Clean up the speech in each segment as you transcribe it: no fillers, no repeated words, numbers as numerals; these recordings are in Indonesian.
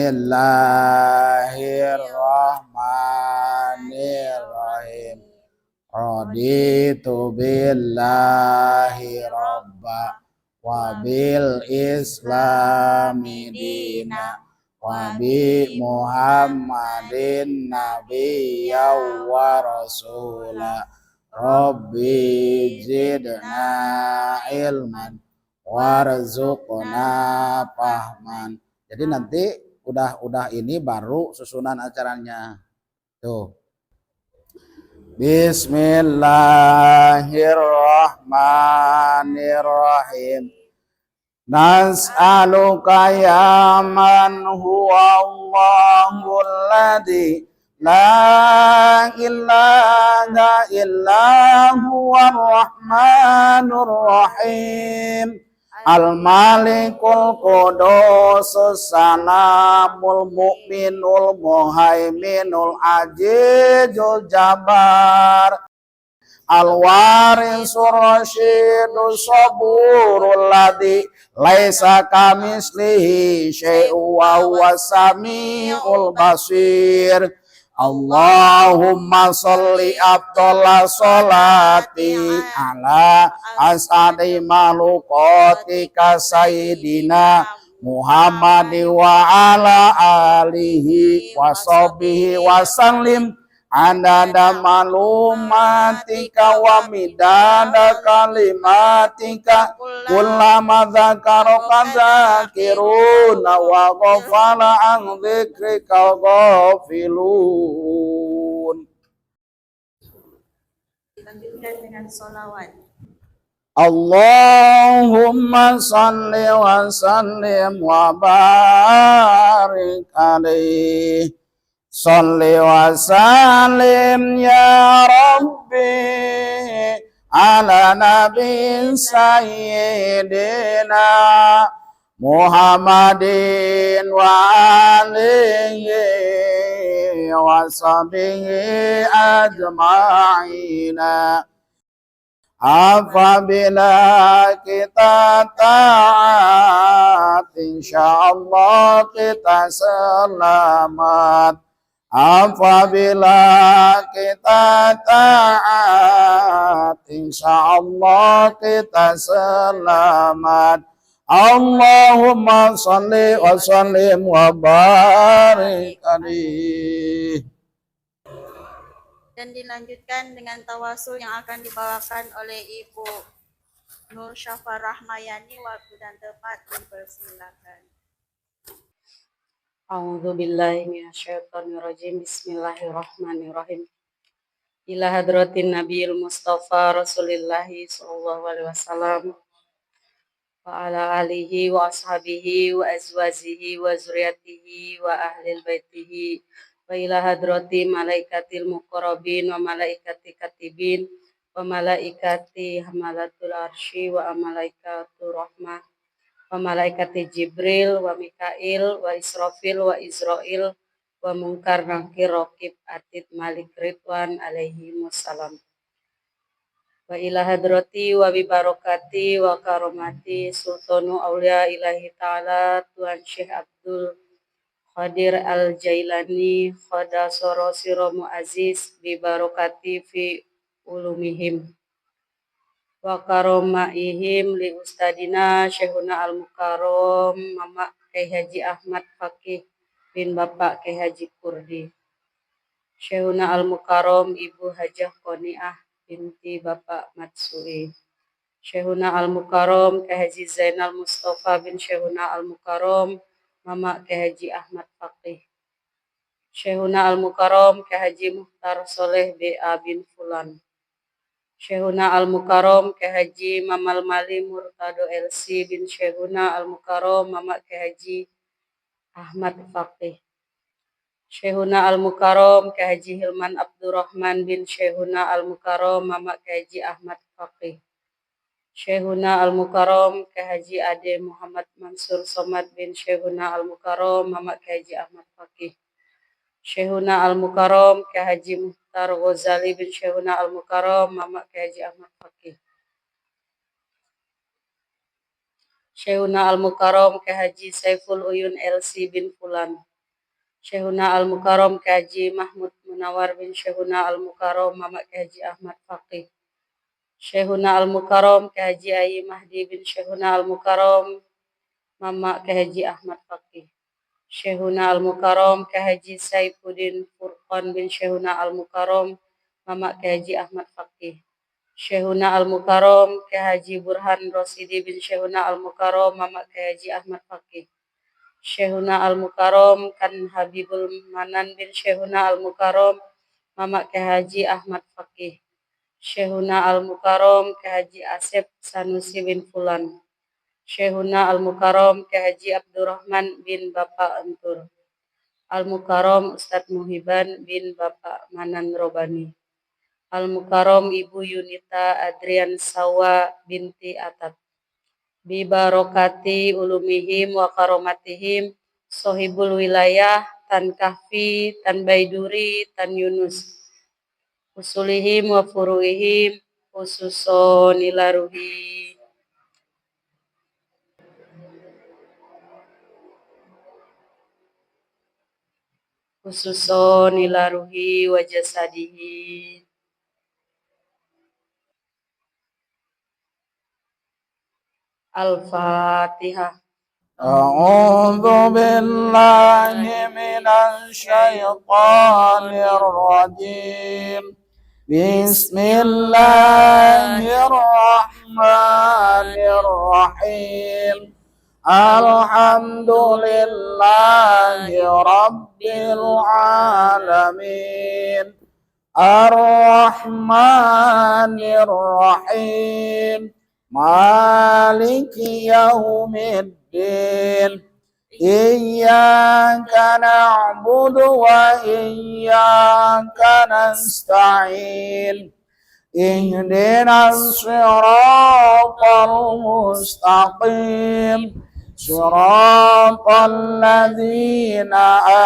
Bismillahirrahmanirrahim. Raditu billahi robba wa bil islami dina wa bi Muhammadin nabiyya wa rasula. Rabbi zidna ilman warzuqna fahman. Jadi nanti udah ini baru susunan acaranya. Tuh. Bismillahirrahmanirrahim. Nas'aluka ya man huwa Allahul ladzi la ilaha illa huwar rahmanur rahim. Al-Malikul Qudusus Salamul Mu'minul Muhaiminul Azizul Jabbar Al-Warisul Rasyidus Saburul Ladzi laisa kamislihi syai'un wa huwas samiul basir. Allahumma sholli afdhala sholati ala as'adi malukotika sayyidina Muhammadi wa ala alihi wa sahbihi wa sallim adada malumatika wa midada kalimatika kullama dzakaroka dzakiruna wa ghafala an dzikrika ghafilun. Lanjutkan dengan sholawat. Allahumma salli wa sallim wa barik alaihi. Salli wa sallim ya Rabbi ala nabi sayyidina Muhammadin wa alihi wa sahbihi ajma'ina. Apabila kita taat, insyaallah kita selamat. Apabila kita taat, insyaallah kita selamat. Allahumma sholli wa sallim wa barik alaihi. Dan dilanjutkan dengan tawasul yang akan dibawakan oleh Ibu Nur Syafar Rahmayani. Waktu dan tempat dipersilakan. A'udzu billahi minasyaitonir rajim. Bismillahirrahmanirrahim. Ila hadratin Nabiyil Mustafa Rasulillah sallallahu alaihi wasallam wa ala alihi wa ashabihi wa azwajihi wa zurriyyatihi wa ahlil baitihi wa ila hadrati malaikatil muqarrabin wa malaikati katibin wa malaikati hamalatul arsy wa malaikatur rahmah wa malaikati Jibril wa Mikail wa Israfil wa Izrail wa Munkar Nakir Raqib Atid Malik Ridwan alaihi wassalam. Wa ila hadrati wa bi barakati wa karomati sultanu aulia ilahi ta'ala Tuan Syekh Abdul Qadir Al-Jailani khadasoro siro mu'aziz bi barakati fi ulumihim wa karomaihim li ustadina Syekhuna Al-Mukarram Mama Kyai Haji Ahmad Fakih bin Bapak Kyai Haji Kurdi. Syekhuna Al-Mukarram Ibu Hajah Qoniah binti Bapak Matsui. Syekhuna Al-Mukarram Kyai Haji Zainal Mustafa bin Syekhuna Al-Mukarram Mama Kyai Haji Ahmad Fakih. Syekhuna Al-Mukarram Kyai Haji Muhtar Soleh B.A. bin Fulan. Syekhuna Al-Mukarram Kyai Haji Mamal Mali Murtado LC bin Syekhuna Al-Mukarram Mama Kyai Haji Ahmad Fakih. Syekhuna Al-Mukarram Kyai Haji Hilman Abdurrahman bin Syekhuna Al-Mukarram Mama Kyai Haji Ahmad Fakih. Syekhuna Al-Mukarram Kyai Haji Ade Muhammad Mansur Somad bin Syekhuna Al-Mukarram Mama Kyai Haji Ahmad Fakih. Syekhuna Al-Mukarram Kyai Haji Muhtar Ghazali bin Syekhuna Al-Mukarram Mama Kyai Haji Ahmad Fakih. Syekhuna Al-Mukarram Kyai Haji Saiful Uyun LC bin Fulan. Syekhuna Al-Mukarram Kyai Haji Mahmud Munawar bin Syekhuna Al-Mukarram Mamak Kyai Haji Ahmad Faqih. Syekhuna Al-Mukarram Kyai Haji Ai Mahdi bin Syekhuna Al-Mukarram Mamak Kyai Haji Ahmad Faqih. Syekhuna Al-Mukarram Kyai Haji Saifuddin Furqan bin Syekhuna Al-Mukarram Mamak Kyai Haji Ahmad Faqih. Syekhuna Al-Mukarram Kyai Haji Burhan Rosidi bin Syekhuna Al-Mukarram Mamak Kyai Haji Ahmad Faqih. Syekhuna Al-Mukarram Kan Habibul Manan bin Syekhuna Al-Mukarram Mamak Kyai Haji Ahmad Faqih. Syekhuna Al-Mukarram Kyai Haji Asep Sanusi bin Fulan. Syekhuna Al-Mukarram Kyai Haji Abdurrahman bin Bapak Entur. Al-Mukarram Ustadz Muhiban bin Bapak Manan Robani. Al-Mukarram Ibu Yunita Adrian Sawa binti Atat. Bi barokati ulumihim wa karomatihim sohibul wilayah Tan Kahfi, Tan Baiduri, Tan Yunus. Usulihim wa furuihim khususon ilaruhi. Khususon ilaruhi wa jasadihi. Al-Fatihah. أعوذ بالله من الشيطان الرجيم بسم الله الرحمن الرحيم الحمد لله رب العالمين الرحمن الرحيم مالك يوم الدين إياك نعبد وإياك نستعين اهدنا الصراط المستقيم صراط الذين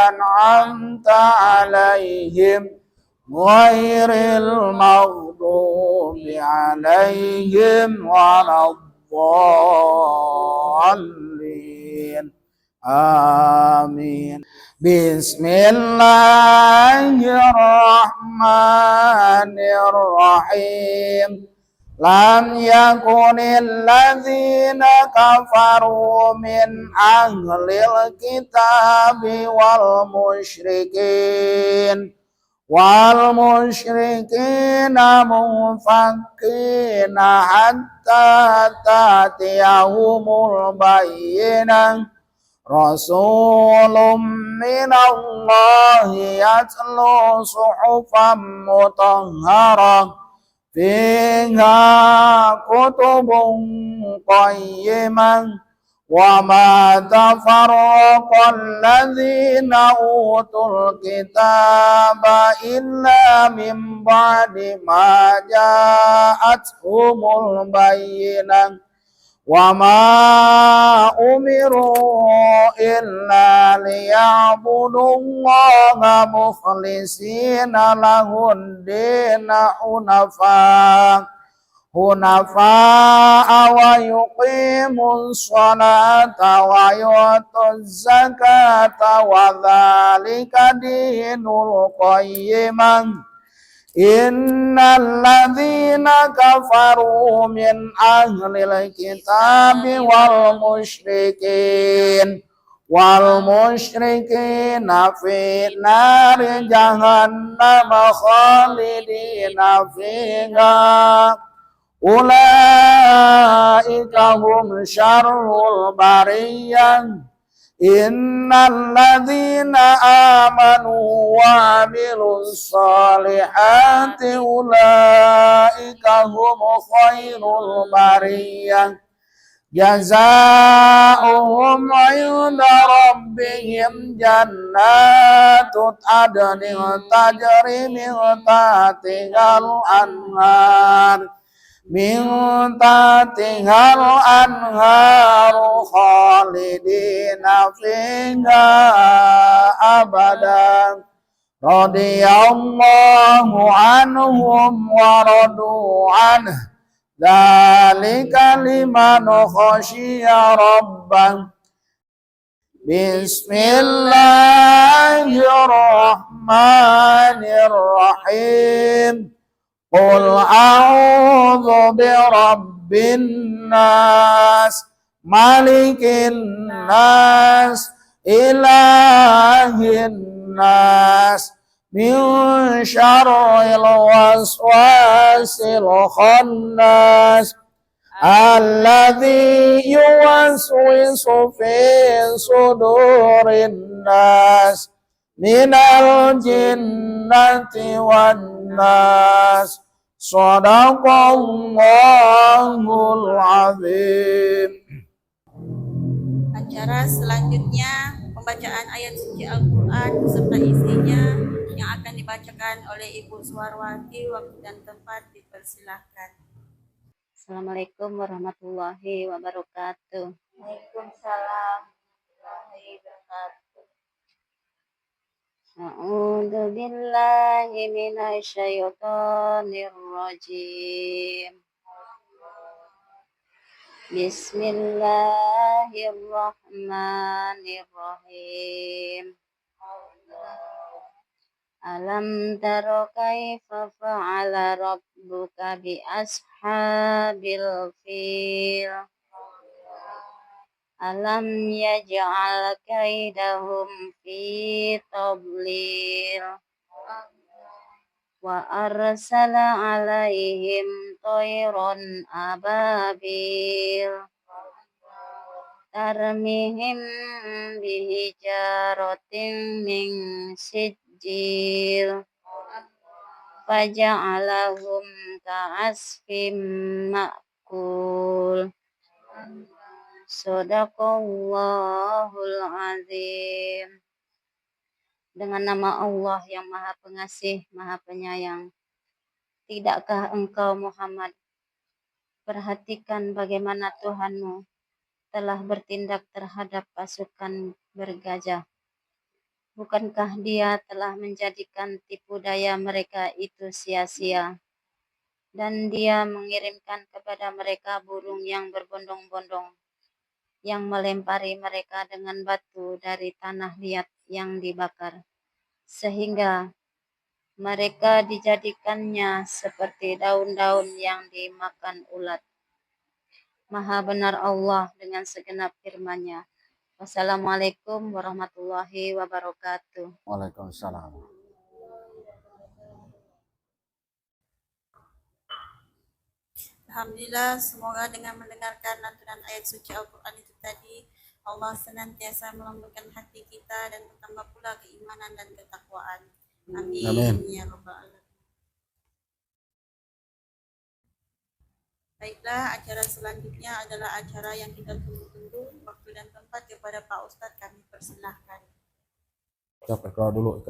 أنعمت عليهم غير المغضوب عليهم ولا الضالين آمين بسم الله الرحمن الرحيم لم يكن الذين كفروا من أهل الكتاب والمشركين منفكين حتى تأتيهم البينة رسول من الله يتلو صحفا مطهرة فيها كتب قيمة وما تفرق الذين أوتوا الكتاب إلا من بعد ما جاءتهم البينة وما أمروا إلا ليعبدوا الله مخلصين له الدين حنفاء ويقيموا الصلاة ويؤتوا الزكاة وذلك دين القيمة إن الذين كفروا من أهل الكتاب والمشركين في نار جهنم خالدين فيها أولئك هم شر البرية إن الذين آمنوا وعملوا الصالحات أولئك هم خير البرية جزاؤهم عند ربهم جنات عدن تجري من تحتها الأنهار خالدين فيها أبدا رضي الله عنهم ورضوا عنه ذلك لمن خشي ربه Bismillahirrahmanirrahim. Qul a'udzu birabbin nas, malikin nas, ilahin nas, min syarril waswasil khannas, alladzi yuwaswisu fi sudurin nas, minal jinnati wan nas. Shadaqallahul azim. Acara selanjutnya pembacaan ayat suci Al-Quran beserta isinya yang akan dibacakan oleh Ibu Suwarwati. Waktu dan tempat dipersilahkan. Assalamualaikum warahmatullahi wabarakatuh. Waalaikumsalam warahmatullahi wabarakatuh. A'udzu billahi minasy syaithanir rajim. Bismillahirrahmanirrahim. Alam tara kaifa fa'ala rabbuka bi ashabil fil. Alam yaj'al kaidahum fi tadlil. Wa arsala alaihim tayran ababil. Tarmihim bihijaratin min sijil. Faja'alahum ka'asfim ma'kul. Shadaqallahul azim. Dengan nama Allah yang Maha Pengasih, Maha Penyayang. Tidakkah engkau Muhammad perhatikan bagaimana Tuhanmu telah bertindak terhadap pasukan bergajah? Bukankah Dia telah menjadikan tipu daya mereka itu sia-sia? Dan Dia mengirimkan kepada mereka burung yang berbondong-bondong, yang melempari mereka dengan batu dari tanah liat yang dibakar, sehingga mereka dijadikannya seperti daun-daun yang dimakan ulat. Maha benar Allah dengan segenap firman-Nya. Wassalamualaikum warahmatullahi wabarakatuh. Waalaikumsalam. Alhamdulillah, semoga dengan mendengarkan lantunan ayat suci Al-Quran itu tadi, Allah senantiasa melembutkan hati kita dan bertambah pula keimanan dan ketakwaan. Amin. Amin. Ya Rabbal Alamin. Baiklah, acara selanjutnya adalah acara yang kita tunggu-tunggu. Waktu dan tempat kepada Pak Ustadz kami persilahkan. Ikra dulu.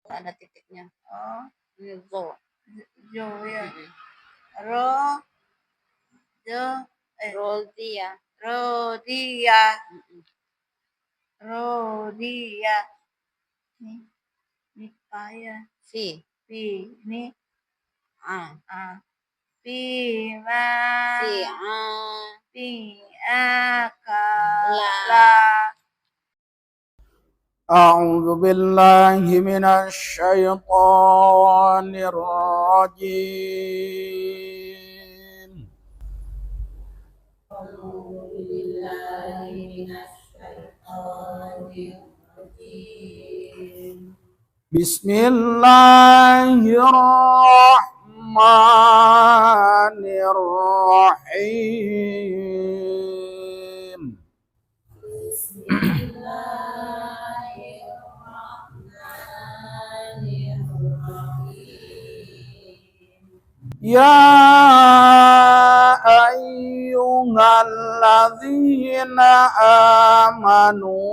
Ada titiknya. Oh, Ini zo. Jo ya. Ro, Jo, Rodia. Rodia, Rodia. Ini payah. Si. Pi, ini A. Pima, Si. Piaka, La. A'udzu billahi minasy syaithanir rajim. Bismillahirrahmanirrahim. Ya ayyuhalladzina amanu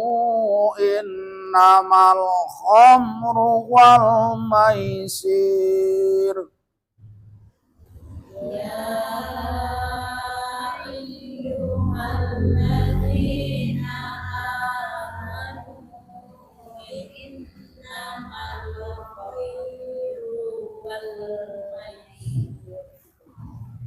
innamal khamru wal maisir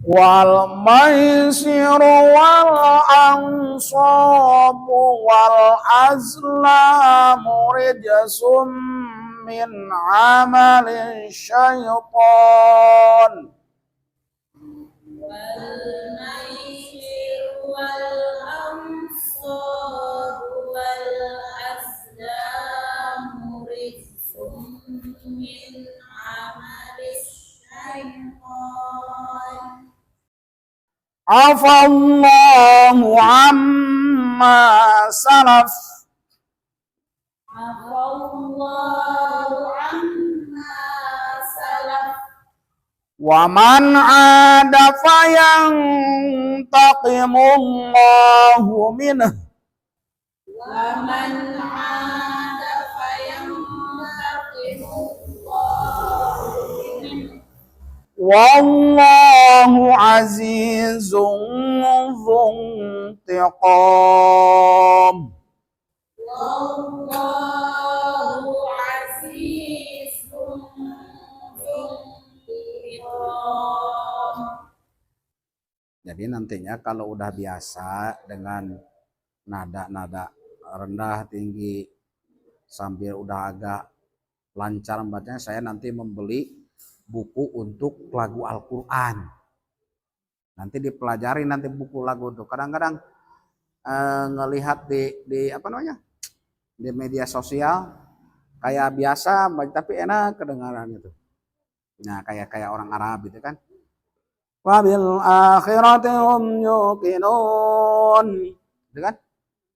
wal maisiru wal ansabu wal azlamu rijsum min amali syaitan. والميسر والأنصار والأزلام رجس من عمل الشيطان عفى الله عما سلف عفى الله عما سلف ومن عاد فينتقم الله منه ومن عاد فينتقم الله منه والله عزيز ذو انتقام. والله عزيز ذو انتقام. Jadi nantinya kalau udah biasa dengan nada-nada rendah tinggi sambil udah agak lancar membacanya, saya nanti membeli buku untuk lagu Al-Quran. Nanti dipelajari nanti buku lagu itu. Kadang-kadang ngelihat di apa namanya, di media sosial kayak biasa tapi enak kedengaran itu. Nah kayak orang Arab gitu kan. Wabil akhirati hum yuqinun, gitu kan?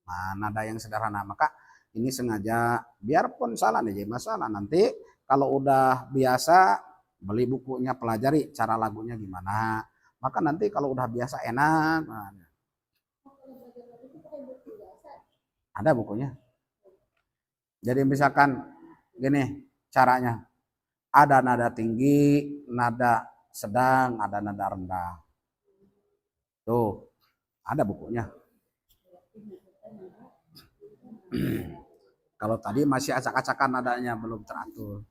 Nah, nada yang sederhana, maka ini sengaja biarpun salah nih masalah, nanti kalau udah biasa beli bukunya, pelajari cara lagunya gimana, maka nanti kalau udah biasa enak. Nah, ada bukunya. Jadi misalkan gini caranya, ada nada tinggi, nada sedang, ada nada rendah. Tuh, ada bukunya. Kalau tadi masih acak-acakan nadanya, belum teratur.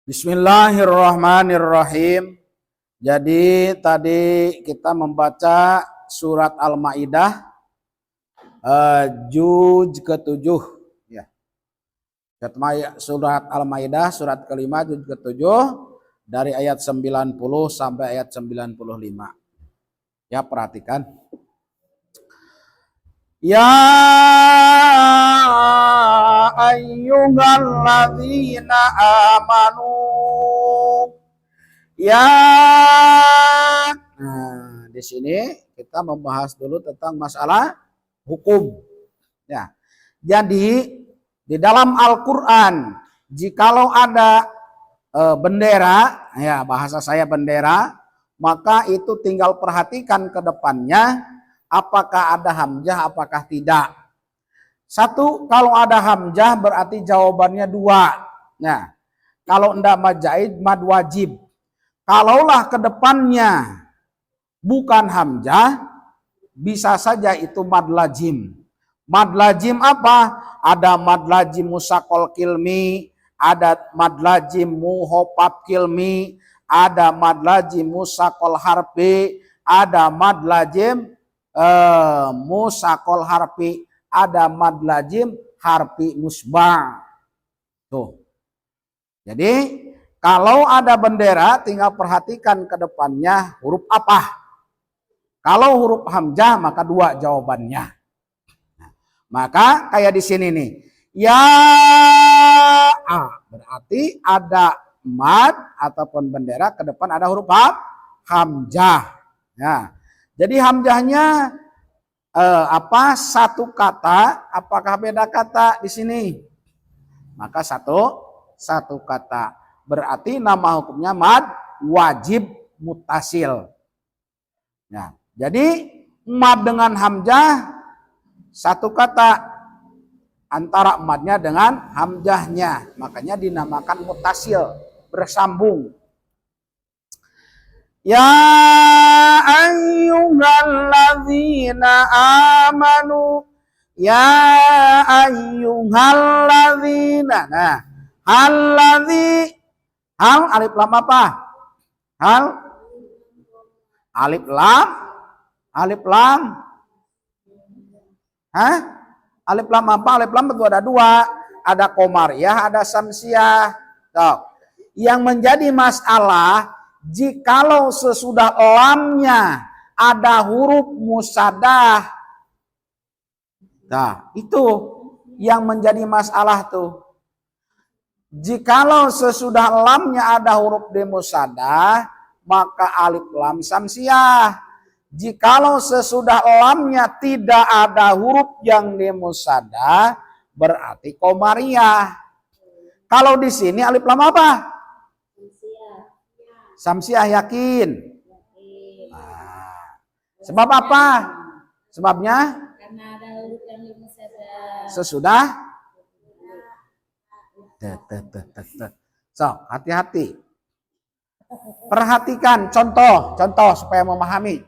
Bismillahirrahmanirrahim. Jadi tadi kita membaca surat Al-Maidah juz ke-7 ya. Surat Al-Maidah surat kelima juz ke-7 dari ayat 90 sampai ayat 95. Ya, perhatikan. Ya ayyuhalladzina amanu. Ya. Nah, di sini kita membahas dulu tentang masalah hukum. Ya. Jadi di dalam Al-Qur'an jikalau ada bendera, ya bahasa saya bendera, maka itu tinggal perhatikan ke depannya apakah ada hamzah apakah tidak. Satu, kalau ada hamzah berarti jawabannya dua. Nah, kalau enggak mad zaid, mad wajib. Kalaulah ke depannya bukan hamzah, bisa saja itu mad lazim. Mad lazim apa? Ada mad lazim musaqqal kilmi, ada mad lazim muhopat kilmi, ada mad lazim musaqqal harfi, ada mad lazim musaqqal harfi, ada mad lazim harfi musba'. Tuh. Jadi kalau ada bendera tinggal perhatikan ke depannya huruf apa. Kalau huruf hamzah maka dua jawabannya. Nah, maka kayak di sini nih. Ya berarti ada mad ataupun bendera ke depan ada huruf hamzah. Ya. Jadi hamzahnya satu kata, apakah beda kata di sini? Maka satu kata. Berarti nama hukumnya mad wajib mutasil. Ya. Jadi mad dengan hamzah satu kata. Antara madnya dengan hamzahnya, makanya dinamakan mutasil, bersambung. Ya ayyuhalladzina amanu, ya ayyuhalladzina. Nah, alladzi, hal alif lam apa? Hal Alif lam. Alif lam. Hah? Alif lam apa? Alif lam itu ada dua. Ada Qamariyah, ada Syamsiyah. Tuh. Yang menjadi masalah, jikalau sesudah lamnya ada huruf musadah. Nah, itu yang menjadi masalah tuh. Jikalau sesudah lamnya ada huruf demusadah, maka alif lam Syamsiyah. Jikalau sesudah lamnya tidak ada huruf yang demusadah, berarti Qamariyah. Kalau di sini alif lam apa? Syamsiyah, yakin. Nah, sebab apa? Sebabnya? Karena ada huruf yang musadah. Sesudah. So, hati-hati. Perhatikan contoh supaya memahami.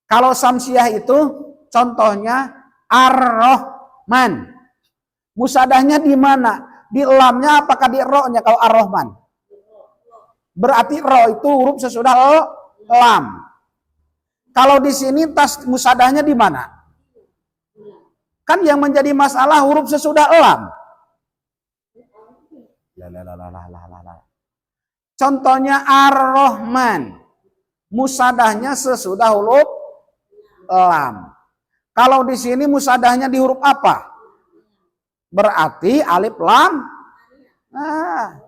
Kalau Syamsiyah itu contohnya Ar-Rahman. Musadahnya di mana? Di lamnya apakah di ro-nya kalau Ar-Rahman? Berarti ro itu huruf sesudah lam. Kalau di sini tas musadahnya di mana? Kan yang menjadi masalah huruf sesudah lam. Contohnya Ar-Rahman. Musadahnya sesudah huruf lam. Kalau di sini musadahnya di huruf apa? Berarti alif lam. Nah,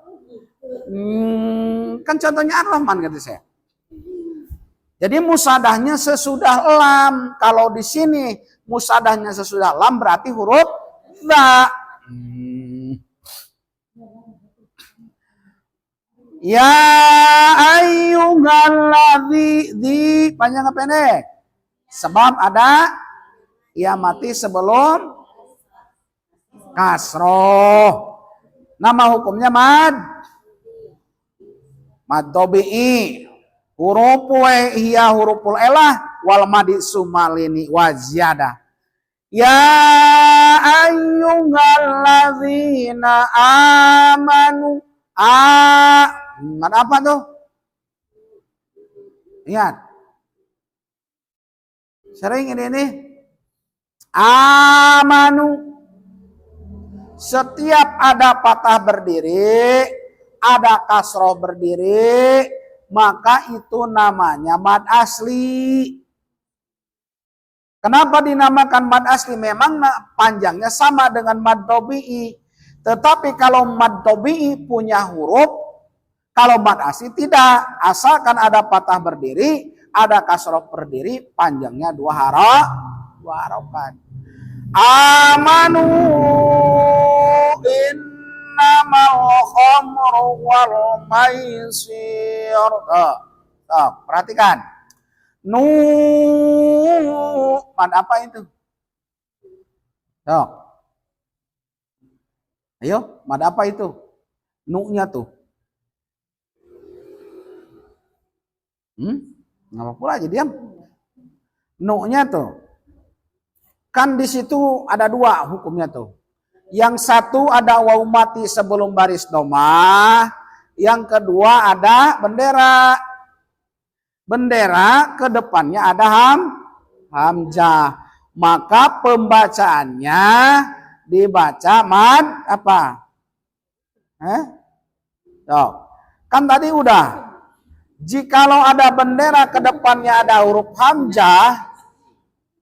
kan contohnya Ar-Rahman kata saya. Jadi musadahnya sesudah lam. Kalau di sini musadahnya sesudah lam berarti huruf dha. Ya ayyuhalladzi di panjang apa pendek? Sebab ada ya mati sebelum kasroh. Nama hukumnya mad tabi'i. Huruful hiya huruful elah wal madi sumalini waziyada. Ya ayyuhalladzina amanu mad apa tuh? Ingat. Sering ini. Amanu. Setiap ada patah berdiri, ada kasroh berdiri, maka itu namanya mad asli. Kenapa dinamakan mad asli? Memang panjangnya sama dengan mad tabi'i. Tetapi kalau mad tabi'i punya huruf, kalau mad asli tidak. Asalkan ada patah berdiri, ada kasroh berdiri, panjangnya dua harokat. Amanu innamal khamru wal maisir. Perhatikan. Mad apa itu? Ayo, mad apa itu? Nu-nya tuh. Ngapa pula aja diam? Nu-nya tuh. Kan di situ ada dua hukumnya tuh. Yang satu ada waw mati sebelum baris domah. Yang kedua ada bendera. Bendera ke depannya ada hamzah. Maka pembacaannya dibaca mad apa? Kan tadi udah. Jikalau ada bendera ke depannya ada huruf hamzah,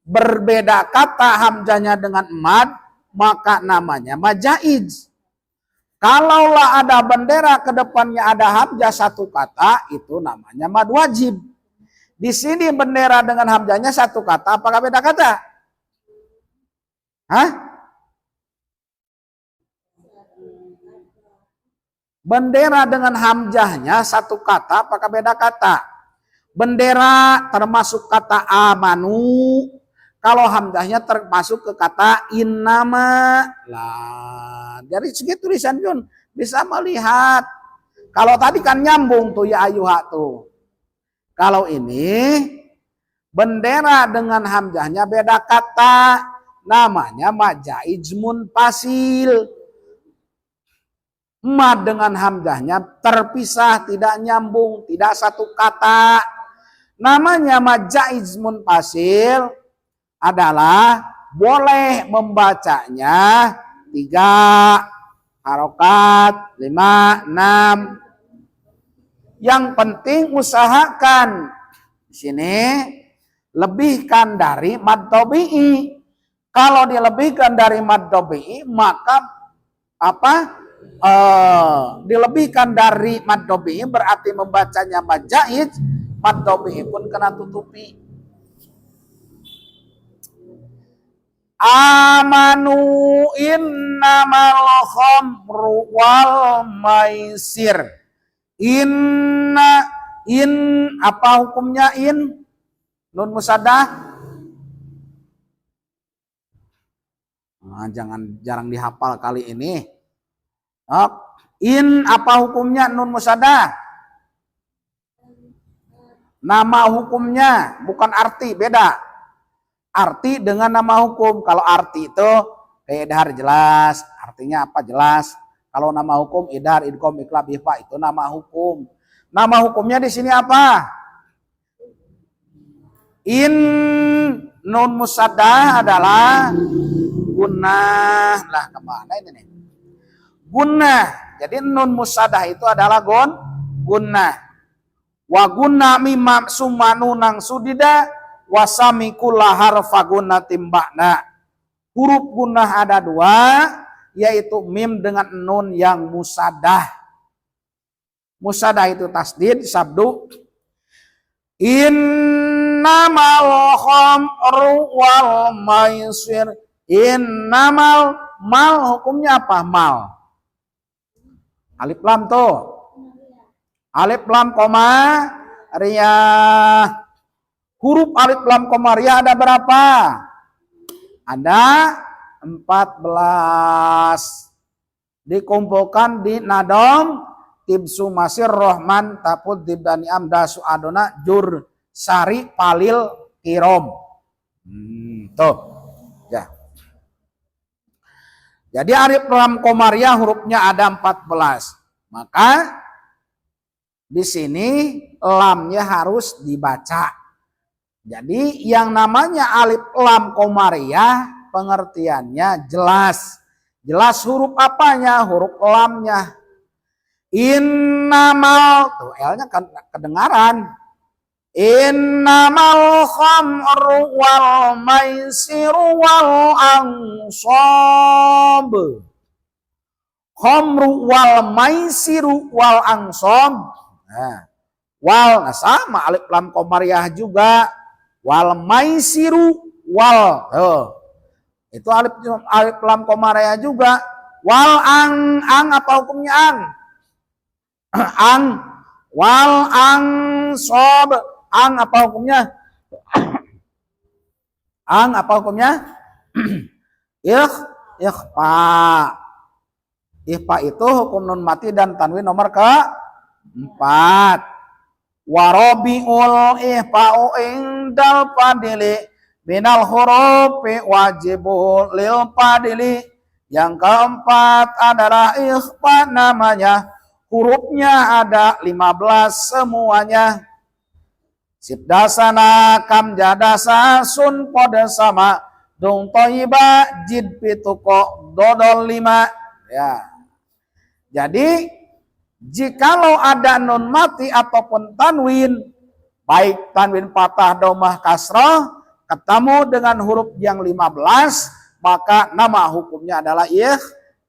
berbeda kata hamzahnya dengan mad, maka namanya mad jaiz. Kalaulah ada bendera ke depannya ada hamzah satu kata, itu namanya mad wajib. Di sini bendera dengan hamzahnya satu kata, apakah beda kata? Bendera dengan hamzahnya satu kata, apakah beda kata? Bendera termasuk kata amanu. Kalau hamzahnya termasuk ke kata innama. Lah, dari segi tulisan pun bisa melihat. Kalau tadi kan nyambung tuh ya ayuha tuh. Kalau ini bendera dengan hamzahnya beda kata. Namanya mad jaiz munfasil. Mad dengan hamzahnya terpisah, tidak nyambung, tidak satu kata. Namanya mad jaiz munfasil adalah boleh membacanya 3 harokat, 5, 6. Yang penting usahakan di sini lebihkan dari mad tabi'i. Kalau dilebihkan dari mad tabi'i maka dilebihkan dari mad tabi'i berarti membacanya mad jaiz, mad tabi'i pun kena tutupi. Amanu innamal khamru wal maisir. Apa hukumnya in? Nun musaddah. Nah, jarang dihafal kali ini. In apa hukumnya nun musaddah? Nama hukumnya, bukan arti, beda. Arti dengan nama hukum. Kalau arti itu kayak idhar jelas, artinya apa jelas. Kalau nama hukum idhar, idgham, iqlab, ikhfa itu nama hukum. Nama hukumnya di sini apa? In nun musaddah adalah gunnah. Lah kemana ini nih? Gunnah. Jadi nun musaddah itu adalah gunnah. Wa gunna mimma summa nunang sudida wasami kulla harfa gunnatin ba'na. Huruf gunnah ada 2, yaitu mim dengan nun yang musaddah. Musaddah itu tasdid, sabdu. Innamal khamru wal maisir. Innamal, mal hukumnya apa? Mal. Alif lam tuh. Alif lam koma ria. Huruf alif lam koma ria ada berapa? Ada 14. Dikumpulkan di nadom tibsu masir rohman tapud dibdani amda suadona jur sari palil kirom. Tuh. Ya. Jadi alif lam koma ria hurufnya ada 14. Maka di sini lamnya harus dibaca. Jadi yang namanya alif lam komariah pengertiannya jelas. Jelas huruf apanya? Huruf lamnya. Innamal, tuh L-nya kedengaran. Innamal khamru wal maisiru wal ansab. Khamru wal maisiru wal ansab. Nah, wal sama alif lam komariah juga. Wal maisiru wal. Itu alif lam komariah juga. Wal ang apa hukumnya ang? Ang. Wal ang sob. Ang apa hukumnya? Ang apa hukumnya? Ikhfa. Ikhfa itu hukum nun mati dan tanwin nomor ke-4. Warabiul ihfa'u indal fadili minal hurufi wajibul lil fadili. Yang keempat adalah ikhfa, namanya hurufnya ada 15 semuanya. Sibdasana kam jadasa sun pada sama dung toiba jid pituko dodol 5. Ya. Jadi jikalau ada nun mati ataupun tanwin, baik tanwin patah, domah, kasrah, ketemu dengan huruf yang 15, maka nama hukumnya adalah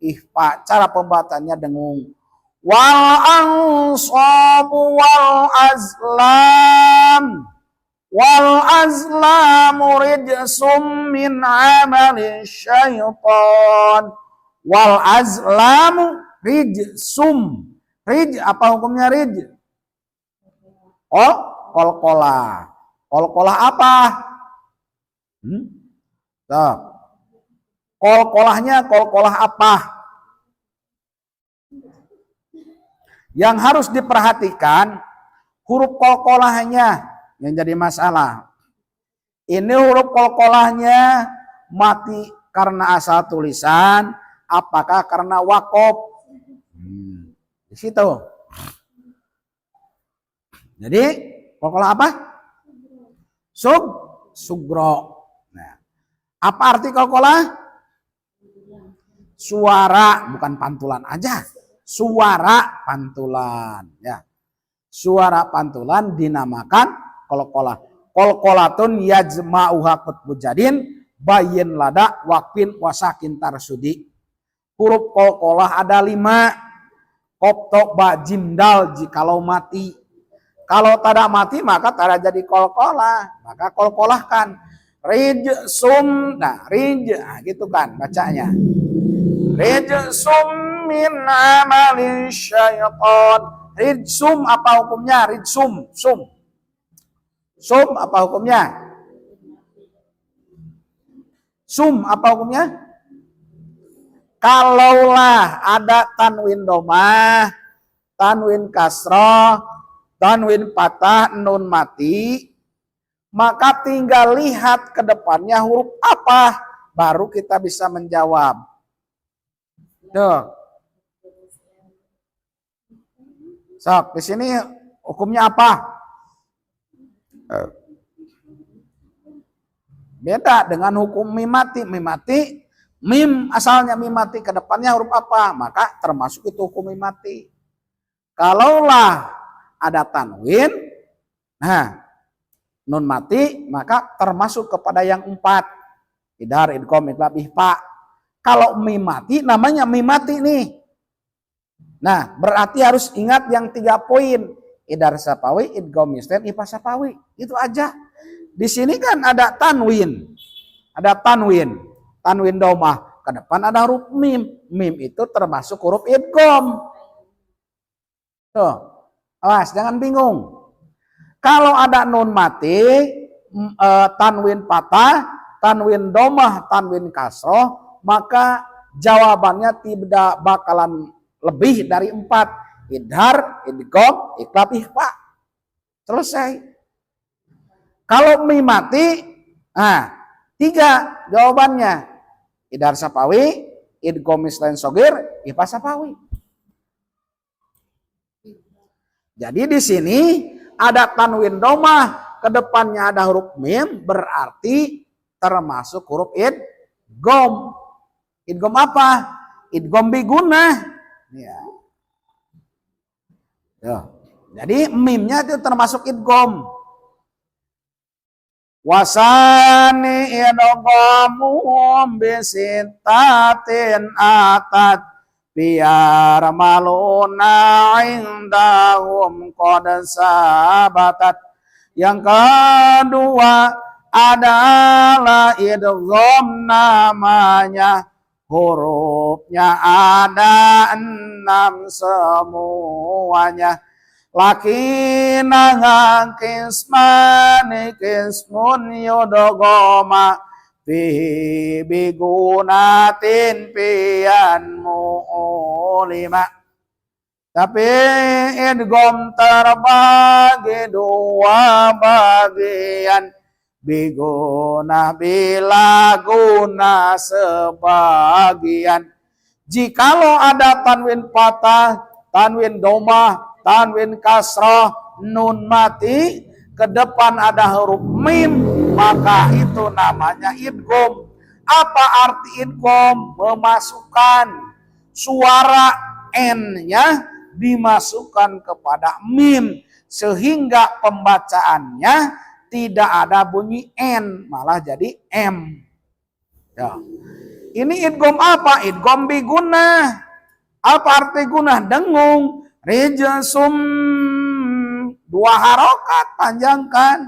ikhfa. Cara pembacaannya dengung. Wal ansabu wal azlam. Wal azlamu rijsum min amali syaitan. Wal azlamu rijsum. Rij apa hukumnya rij? Oh, kolkolah. Kolkolah apa? Tuh. Kolkolahnya kolkolah apa? Yang harus diperhatikan huruf kolkolahnya yang jadi masalah. Ini huruf kolkolahnya mati karena asal tulisan, apakah karena wakof? Di situ. Jadi kolkolah apa? sugro. Nah, apa arti qalqalah? Suara, bukan pantulan aja. Suara pantulan, ya. Suara pantulan dinamakan qalqalah. Qalqalatun yajma'uha qutbu jadin bayin lada waqfin wasakin tarsudi. Huruf qalqalah ada 5. Kopto ba jim dal jikalau mati. Kalau tidak mati maka tidak jadi qalqalah. Maka qalqalahkan. Rijsum, nah gitu kan bacanya. Rijsum min amali syaitan. Rijsum apa hukumnya? Rijsum, sum apa hukumnya? Sum apa hukumnya? Kalaulah ada tanwin domah, tanwin kasroh, tanwin patah, nun mati, maka tinggal lihat ke depannya huruf apa, baru kita bisa menjawab. Tuh. Sok, di sini hukumnya apa? Beda dengan hukum mimati. Mim asalnya mimati, ke depannya huruf apa? Maka termasuk itu hukum mimati. Kalaulah ada tanwin, nah nun mati, maka termasuk kepada yang 4. Idhar, idgham, iqlab, ihfa. Kalau mimati namanya mimati nih. Nah, berarti harus ingat yang 3 poin. Idhar sapawi, idgham mislen, ihfa sapawi. Itu aja. Di sini kan ada tanwin. Ada tanwin domah. Ke depan ada huruf mim. Mim itu termasuk huruf idgham. Tuh. Awas, jangan bingung. Kalau ada nun mati, tanwin patah, tanwin domah, tanwin kasroh, maka jawabannya tidak bakalan lebih dari 4. Idhar, idgham, iqlab, ihfa. Selesai. Kalau mim mati, 3 jawabannya. Idhar sapawi, idgham mislen sogir, ihfa sapawi. Jadi di sini ada tanwin domah, ke depannya ada huruf mim, berarti termasuk huruf idgham. Idgham apa? Idgham bigunah. Ya. Jadi mimnya itu termasuk idgham. Wasani idghamum bisitatin atat biar maluna indahum qad sabatat. Yang kedua adalah idgham, namanya hurufnya ada 6 semuanya. Lakinah kismani kismun yudghama fihi bigunatin pian mu'lima. Tapi idgham terbagi 2 bagian, biguna bila guna sebagian. Jikalau ada tanwin patah, tanwin domah, tanwin kasrah, nun mati, ke depan ada huruf mim, maka itu namanya idgham. Apa arti idgham? Memasukkan suara n-nya dimasukkan kepada mim, sehingga pembacaannya tidak ada bunyi n, malah jadi m. Ya. Ini idgham apa? Idgham bigunah. Apa arti gunah? Dengung. Rijsum, 2 harokat, panjangkan.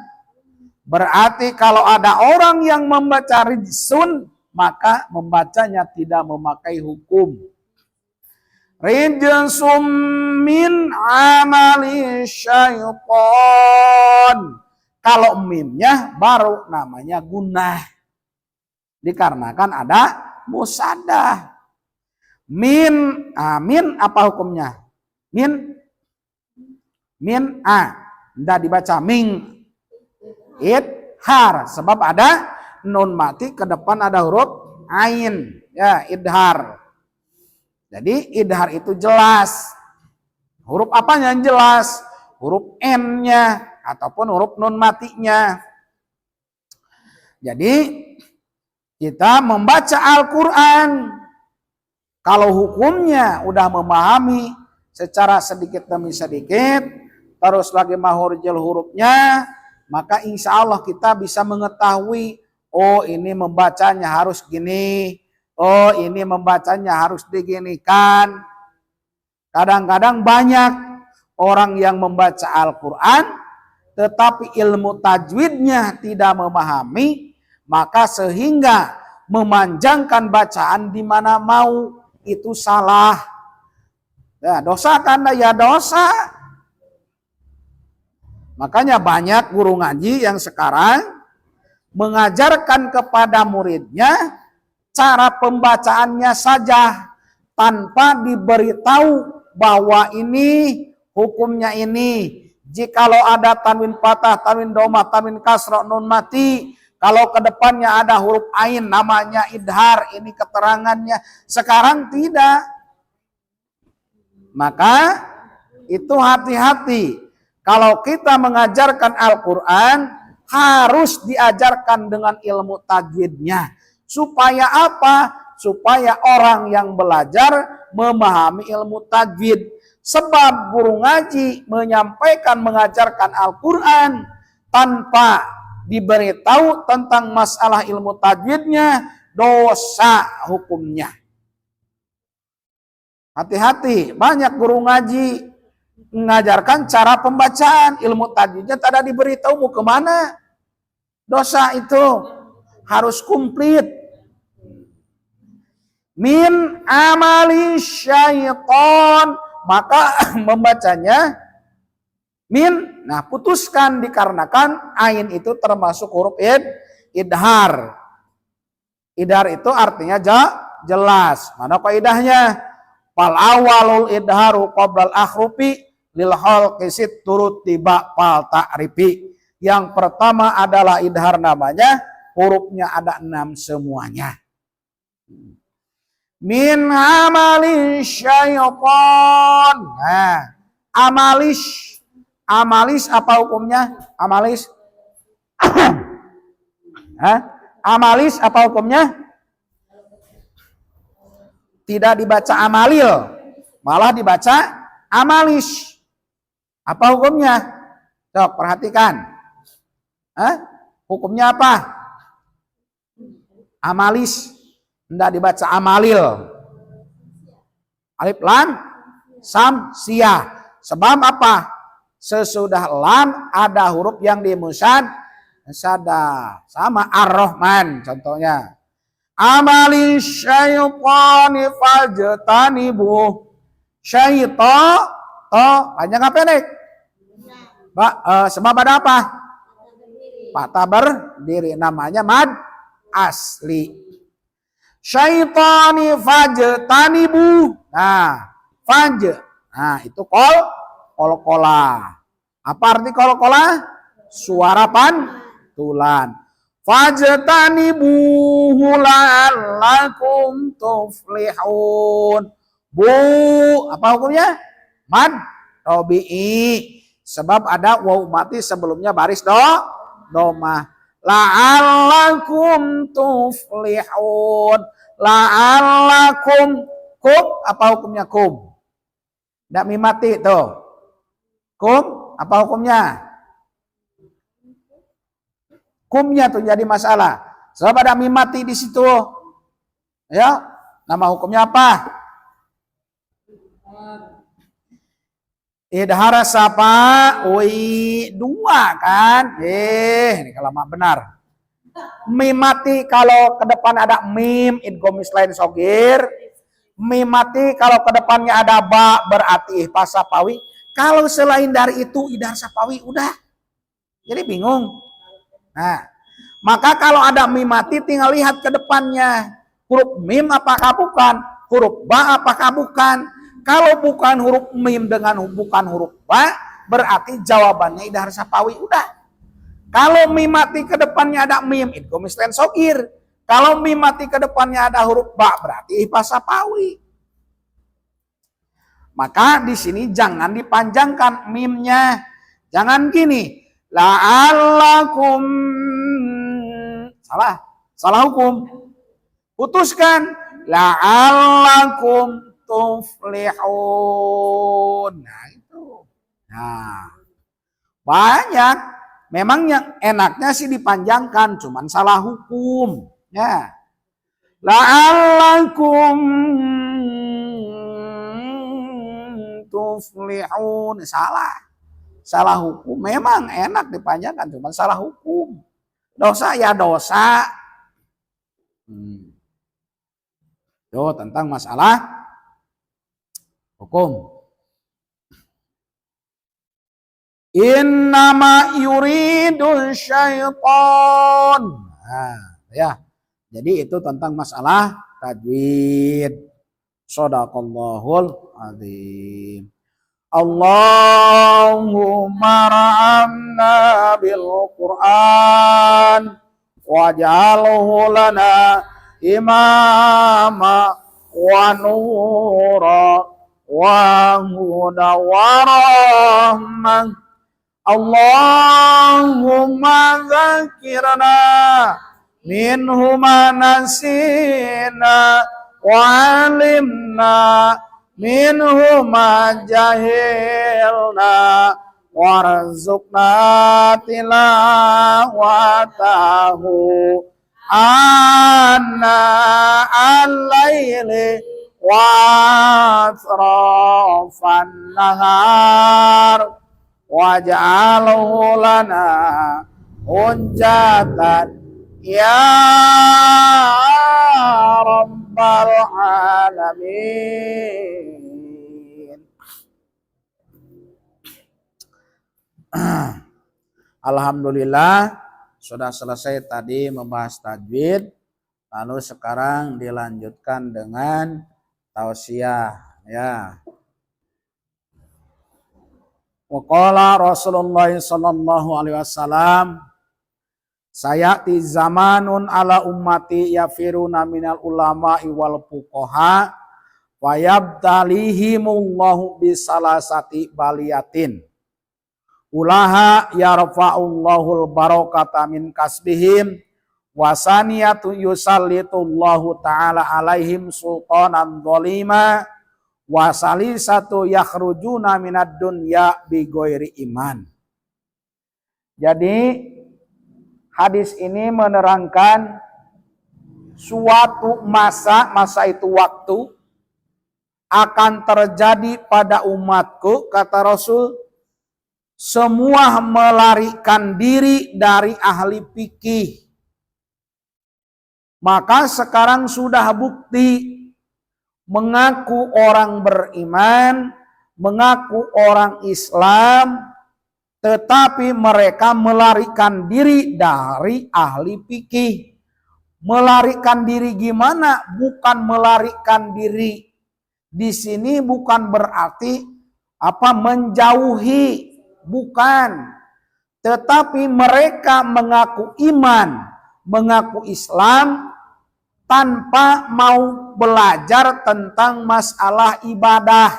Berarti kalau ada orang yang membaca rijsun, maka membacanya tidak memakai hukum. Rijsum min amali syaitan. Kalau mimnya baru namanya gunah. Dikarenakan ada musadah. Min apa hukumnya? Min tidak dibaca ming. Idhar, sebab ada nun mati, ke depan ada huruf ain, ya, idhar. Jadi idhar itu jelas. Huruf apanya yang jelas? Huruf n-nya ataupun huruf nun matinya. Jadi kita membaca Al-Quran, kalau hukumnya udah memahami secara sedikit demi sedikit, terus lagi mahurjil hurufnya, maka insya Allah kita bisa mengetahui, oh ini membacanya harus gini, oh ini membacanya harus diginikan. Kadang-kadang banyak orang yang membaca Al-Quran, tetapi ilmu tajwidnya tidak memahami, maka sehingga memanjangkan bacaan di mana mau, itu salah. Ya, dosa kan ya dosa. Makanya banyak guru ngaji yang sekarang mengajarkan kepada muridnya cara pembacaannya saja, tanpa diberitahu bahwa ini hukumnya ini. Jikalau ada tanwin patah, tanwin domah, tanwin kasrah, nun mati, kalau ke depannya ada huruf ain, namanya idhar, ini keterangannya. Sekarang tidak. Maka itu hati-hati. Kalau kita mengajarkan Al-Quran, harus diajarkan dengan ilmu tajwidnya. Supaya apa? Supaya orang yang belajar memahami ilmu tajwid. Sebab guru ngaji menyampaikan, mengajarkan Al-Quran tanpa diberitahu tentang masalah ilmu tajwidnya, dosa hukumnya. Hati-hati, banyak guru ngaji mengajarkan cara pembacaan, ilmu tajwidnya tidak diberitahu mau kemana. Dosa itu harus komplit. Min amali syaiton, maka membacanya min, nah putuskan dikarenakan ain itu termasuk huruf idhar. Idhar itu artinya jelas. Mana kaidahnya? Fal awalul idharu qoblal akhrufi lil halqi turut tiba fal ta'rifi. Yang pertama adalah idhar namanya, hurufnya ada 6 semuanya. Min amali syaiton. Nah, amalis apa hukumnya? Amalis. Amalis apa hukumnya? Tidak dibaca amalil, malah dibaca amalis. Apa hukumnya? Coba perhatikan. Hukumnya apa? Amalis. Tidak dibaca amalil. Alif lam sam sia. Sebab apa? Sesudah lam ada huruf yang dimusad sada. Sama ar-Rahman contohnya. Amali syaitani fajtanibu. Syaitan to panjang apa pendek? Sebab ada apa? Patah berdiri, namanya mad asli. Syaitani fajtanibu. Nah, nah itu kol-kola. Apa arti kol-kola? Suara pantulan. Fajtanibuhu la'allakum tuflihun. Bu, apa hukumnya? Mad tabi'i. Sebab ada waw mati sebelumnya baris domah. La'allakum tuflihun. La'allakum. Kum, apa hukumnya kum? Tidak mimati tuh. Kum, apa hukumnya? Kumnya tuh jadi masalah. Sebab ada mimati di situ. Ya, nama hukumnya apa? Idhara sapa? Ui, 2 kan? Ini kalamat benar. Mimati kalau ke depan ada mim, idgham mislain shogir. Mimati kalau ke depannya ada ba, berarti ihfa sapawi. Kalau selain dari itu idhar sapawi udah. Jadi bingung. Nah, maka kalau ada mim mati tinggal lihat ke depannya. Huruf mim apakah bukan? Huruf ba apakah bukan? Kalau bukan huruf mim dengan bukan huruf ba, berarti jawabannya idhar sapawi udah. Kalau mim mati ke depannya ada mim, idgham mislain shogir. Kalau mim mati ke depannya ada huruf ba, berarti ihfa sapawi. Maka di sini jangan dipanjangkan mimnya. Jangan gini. La'allakum Salah hukum. Putuskan. La'allakum tuflihun. Nah itu. Nah, banyak. Memang yang enaknya sih dipanjangkan, cuman salah hukum. Ya. La'allakum tuflihun. Salah hukum. Memang enak dipanjangkan, cuman salah hukum. Dosa ya dosa. Itu tentang masalah hukum. Innama yuridul syaitan. Nah, ya. Jadi itu tentang masalah tajwid. Shadaqallahul azim. Allahumma ra'amna bil Qur'an waj'alhu lana imama wa nura wa huda wa rahmah. Allahumma dzakirna minhu ma nasina wa alimna minhu ma jahilna warzuqna tilawatahu anna al-laili wa atrafan nahar waj'alhu lana hujjatan ya rabbal alamin. Alhamdulillah sudah selesai tadi membahas tajwid. Lalu sekarang dilanjutkan dengan tausiah ya. Waqala Rasulullah sallallahu alaihi wasallam sayati zamanun ala ummati yafiruna minal ulama'i wal fuqaha wa yabtalihimullahu bisalasati baliyatin ulaha yarfa'ullahul barakata min kasbihim wasaniyatu yusallitullahu ta'ala alaihim sultanan dhalima wasalisatu yakhrujuna minad dunya bighairi iman. Jadi hadis ini menerangkan suatu masa itu waktu akan terjadi pada umatku, kata Rasul, semua melarikan diri dari ahli fikih. Maka sekarang sudah bukti mengaku orang beriman, mengaku orang Islam, tetapi mereka melarikan diri dari ahli fikih. Melarikan diri gimana? Bukan melarikan diri di sini bukan berarti menjauhi, bukan. Tetapi mereka mengaku iman, mengaku Islam tanpa mau belajar tentang masalah ibadah.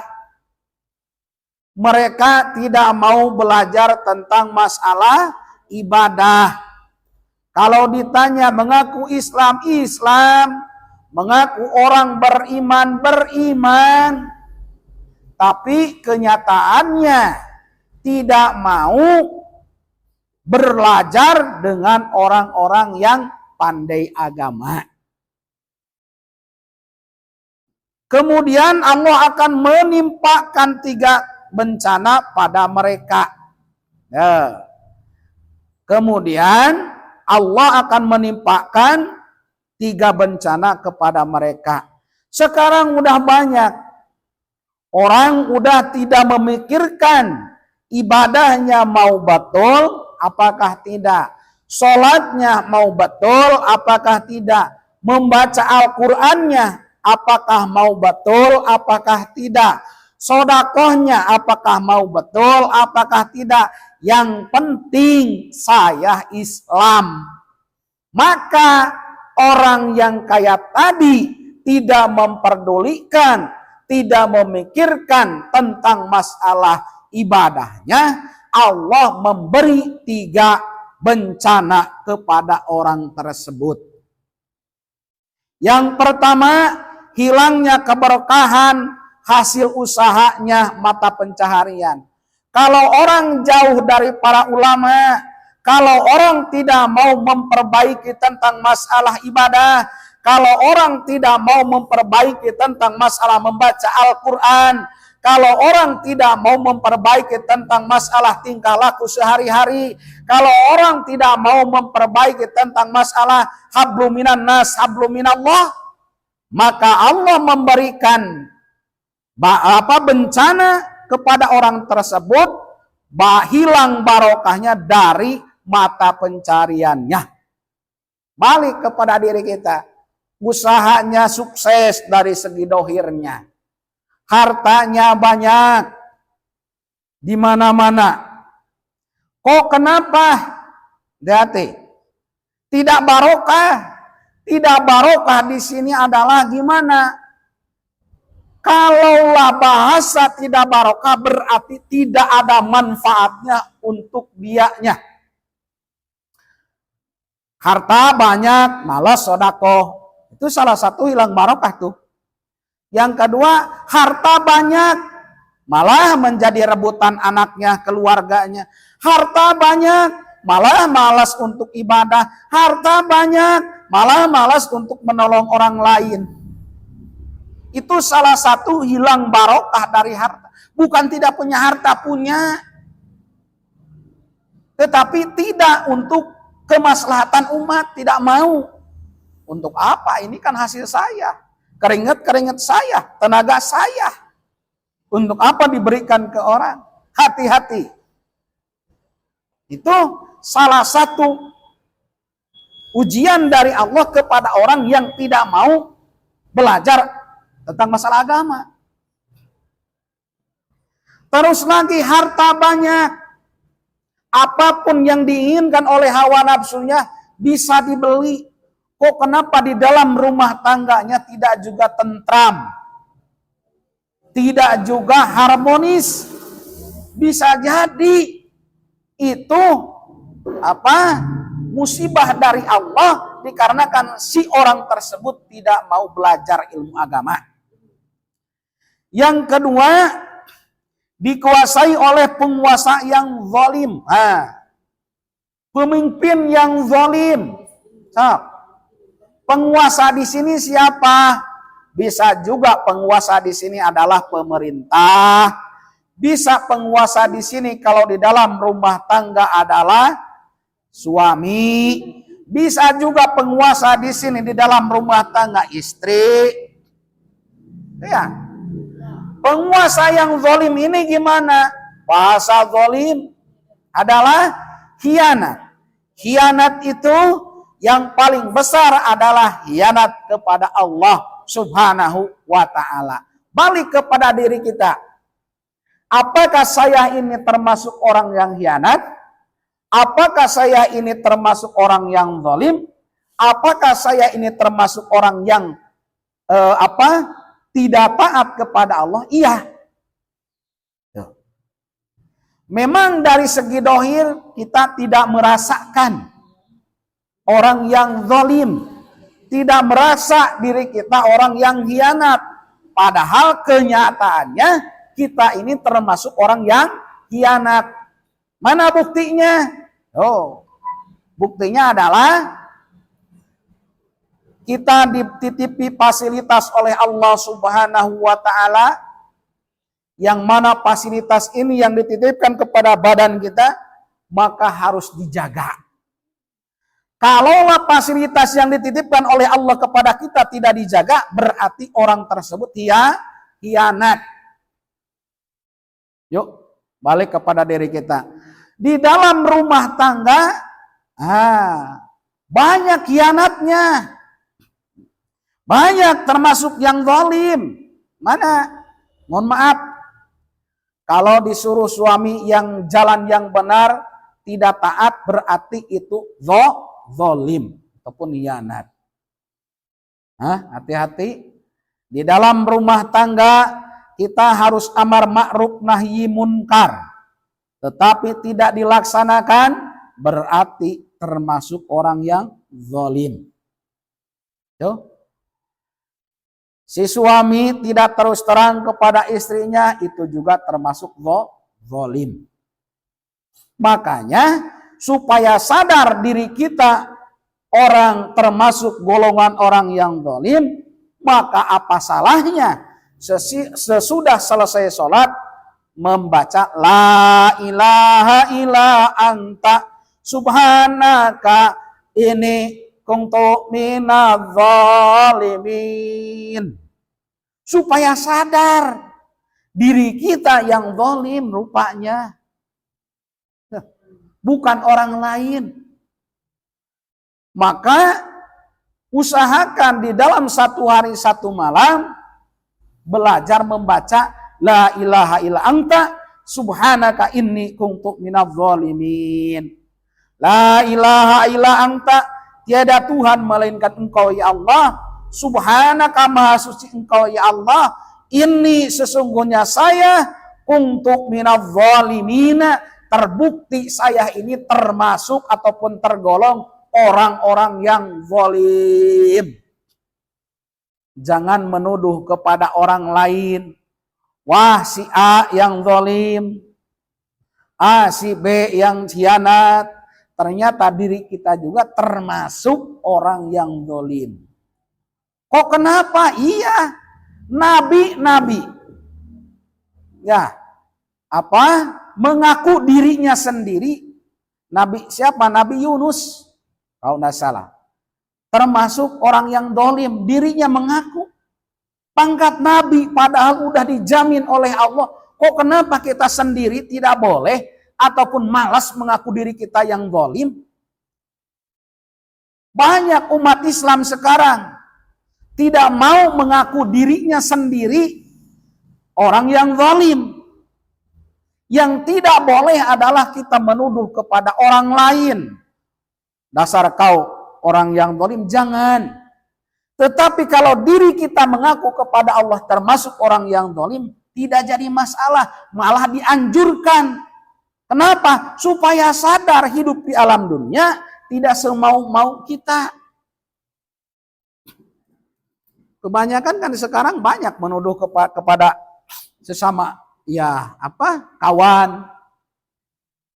Mereka tidak mau belajar tentang masalah ibadah. Kalau ditanya mengaku Islam, mengaku orang beriman. Tapi kenyataannya tidak mau belajar dengan orang-orang yang pandai agama. Kemudian Allah akan menimpakan 3 bencana pada mereka. Ya. Kemudian Allah akan menimpakan 3 bencana kepada mereka. Sekarang udah banyak. Orang udah tidak memikirkan ibadahnya mau betul, apakah tidak. Sholatnya mau betul, apakah tidak. Membaca Al-Qur'annya apakah mau betul, apakah tidak. Sodakohnya apakah mau betul, apakah tidak. Yang penting saya Islam. Maka orang yang kayak tadi tidak memperdulikan, tidak memikirkan tentang masalah ibadahnya, Allah memberi 3 bencana kepada orang tersebut. Yang pertama, hilangnya keberkahan hasil usahanya, mata pencaharian. Kalau orang jauh dari para ulama, kalau orang tidak mau memperbaiki tentang masalah ibadah, kalau orang tidak mau memperbaiki tentang masalah membaca Al-Quran, kalau orang tidak mau memperbaiki tentang masalah tingkah laku sehari-hari, kalau orang tidak mau memperbaiki tentang masalah hablum minan nas, hablum minallah, maka Allah memberikan bencana kepada orang tersebut, hilang barokahnya dari mata pencariannya. Balik kepada diri kita, usahanya sukses dari segi dohirnya, hartanya banyak di mana-mana. Kok kenapa? Hati, tidak barokah. Tidak barokah di sini adalah gimana? Kalaulah bahasa tidak barokah berarti tidak ada manfaatnya untuk dianya. Harta banyak, malas sedekah. Itu salah satu hilang barokah tuh. Yang kedua, harta banyak, malah menjadi rebutan anaknya, keluarganya. Harta banyak, malah malas untuk ibadah. Harta banyak, malah malas untuk menolong orang lain. Itu salah satu hilang barokah dari harta. Bukan tidak punya harta, punya. Tetapi tidak untuk kemaslahatan umat, tidak mau. Untuk apa? Ini kan hasil saya. Keringat-keringat saya, tenaga saya. Untuk apa diberikan ke orang? Hati-hati. Itu salah satu ujian dari Allah kepada orang yang tidak mau belajar tentang masalah agama. Terus lagi harta banyak. Apapun yang diinginkan oleh hawa nafsunya bisa dibeli. Kok kenapa di dalam rumah tangganya tidak juga tentram? Tidak juga harmonis? Bisa jadi itu musibah dari Allah dikarenakan si orang tersebut tidak mau belajar ilmu agama. Yang kedua, dikuasai oleh penguasa yang zalim. Pemimpin yang zalim. Penguasa di sini siapa? Bisa juga penguasa di sini adalah pemerintah. Bisa penguasa di sini kalau di dalam rumah tangga adalah suami. Bisa juga penguasa di sini di dalam rumah tangga istri. Ya. Penguasa yang zalim ini gimana? Bahasa zalim adalah khianat. Khianat itu yang paling besar adalah khianat kepada Allah Subhanahu wa ta'ala. Balik kepada diri kita. Apakah saya ini termasuk orang yang khianat? Apakah saya ini termasuk orang yang zalim? Apakah saya ini termasuk orang yang tidak taat kepada Allah? Iya. Memang dari segi dohir kita tidak merasakan orang yang zalim, tidak merasa diri kita orang yang khianat. Padahal kenyataannya kita ini termasuk orang yang khianat. Mana buktinya? Buktinya adalah kita dititipi fasilitas oleh Allah Subhanahu wa ta'ala, yang mana fasilitas ini yang dititipkan kepada badan kita, maka harus dijaga. Kalaulah fasilitas yang dititipkan oleh Allah kepada kita tidak dijaga, berarti orang tersebut khianat. Yuk, balik kepada diri kita. Di dalam rumah tangga, banyak khianatnya. Banyak termasuk yang zalim. Mana? Mohon maaf. Kalau disuruh suami yang jalan yang benar, tidak taat, berarti itu zalim ataupun khianat. Hati-hati. Di dalam rumah tangga kita harus amar ma'ruf nahi munkar. Tetapi tidak dilaksanakan, berarti termasuk orang yang zalim. Tuh. Si suami tidak terus terang kepada istrinya, itu juga termasuk zalim. Makanya supaya sadar diri kita orang termasuk golongan orang yang zalim, maka apa salahnya sesudah selesai sholat membaca la ilaha illa anta subhanaka ini kuntu minadz zalimin. Supaya sadar diri kita yang zalim rupanya. Bukan orang lain. Maka usahakan di dalam satu hari satu malam belajar membaca la ilaha illa anta subhanaka inni kuntu minadz zalimin. La ilaha illa anta, tiada Tuhan melainkan Engkau ya Allah. Subhanaka, maha suci Engkau ya Allah. Ini sesungguhnya saya kuntu minadz zalimina, terbukti saya ini termasuk ataupun tergolong orang-orang yang zalim. Jangan menuduh kepada orang lain, wah si A yang zalim, A si B yang khianat. Ternyata diri kita juga termasuk orang yang zalim. Kok kenapa? Iya, nabi-nabi. Ya, apa? Mengaku dirinya sendiri. Nabi siapa? Nabi Yunus, kalau tidak salah. Termasuk orang yang zalim, dirinya mengaku pangkat nabi padahal udah dijamin oleh Allah. Kok kenapa kita sendiri tidak boleh ataupun malas mengaku diri kita yang zalim? Banyak umat Islam sekarang tidak mau mengaku dirinya sendiri orang yang zalim. Yang tidak boleh adalah kita menuduh kepada orang lain. Dasar kau orang yang zalim, jangan. Tetapi kalau diri kita mengaku kepada Allah termasuk orang yang zalim, tidak jadi masalah, malah dianjurkan. Kenapa? Supaya sadar hidup di alam dunia tidak semau-mau kita. Kebanyakan kan sekarang banyak menuduh kepada sesama ya apa kawan,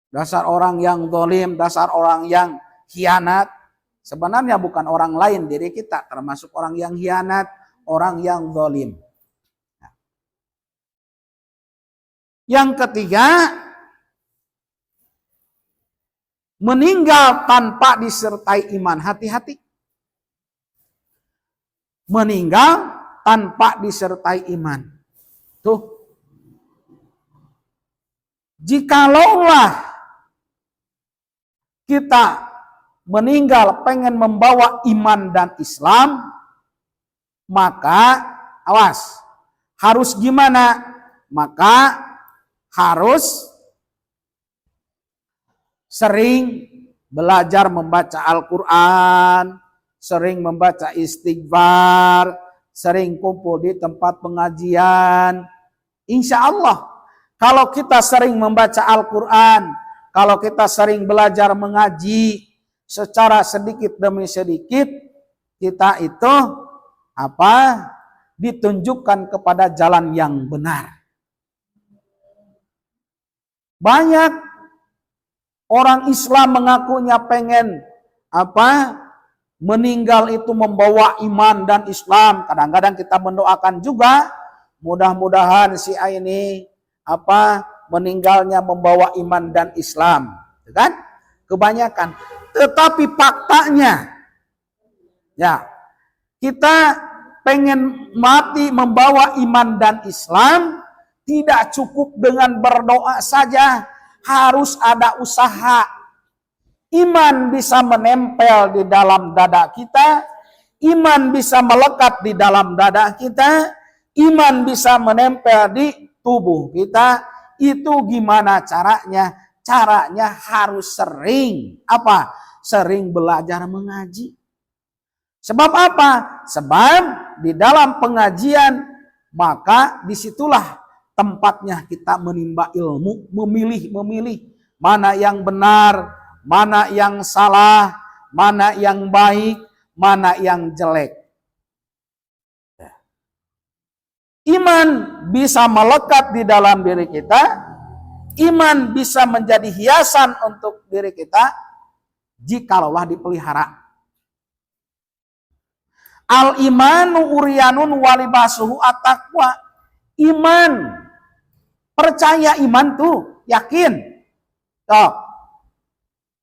dasar orang yang zalim, dasar orang yang khianat. Sebenarnya bukan orang lain, diri kita termasuk orang yang khianat, orang yang zalim. Yang ketiga, meninggal tanpa disertai iman. Hati-hati. Meninggal tanpa disertai iman. Tuh. Jikalaulah kita meninggal pengen membawa iman dan Islam, maka awas, harus gimana? Maka harus sering belajar membaca Al-Quran, sering membaca istighfar, sering kumpul di tempat pengajian. Insya Allah, kalau kita sering membaca Al-Quran, kalau kita sering belajar mengaji, secara sedikit demi sedikit kita itu ditunjukkan kepada jalan yang benar. Banyak orang Islam mengakunya pengen meninggal itu membawa iman dan Islam. Kadang-kadang kita mendoakan juga mudah-mudahan si A ini meninggalnya membawa iman dan Islam, kan? Kebanyakan. Tetapi faktanya, ya, kita pengen mati membawa iman dan Islam, tidak cukup dengan berdoa saja, harus ada usaha. Iman bisa menempel di dalam dada kita, iman bisa melekat di dalam dada kita, iman bisa menempel di tubuh kita. Itu gimana caranya? Caranya harus sering sering belajar mengaji. Sebab apa? Sebab di dalam pengajian maka disitulah tempatnya kita menimba ilmu, memilih mana yang benar, mana yang salah, mana yang baik, mana yang jelek. Iman bisa melekat di dalam diri kita, iman bisa menjadi hiasan untuk diri kita jikalau dipelihara. Al-imanu uryanun walibasuhu at-taqwa. Iman, percaya iman tuh, yakin. Tuh.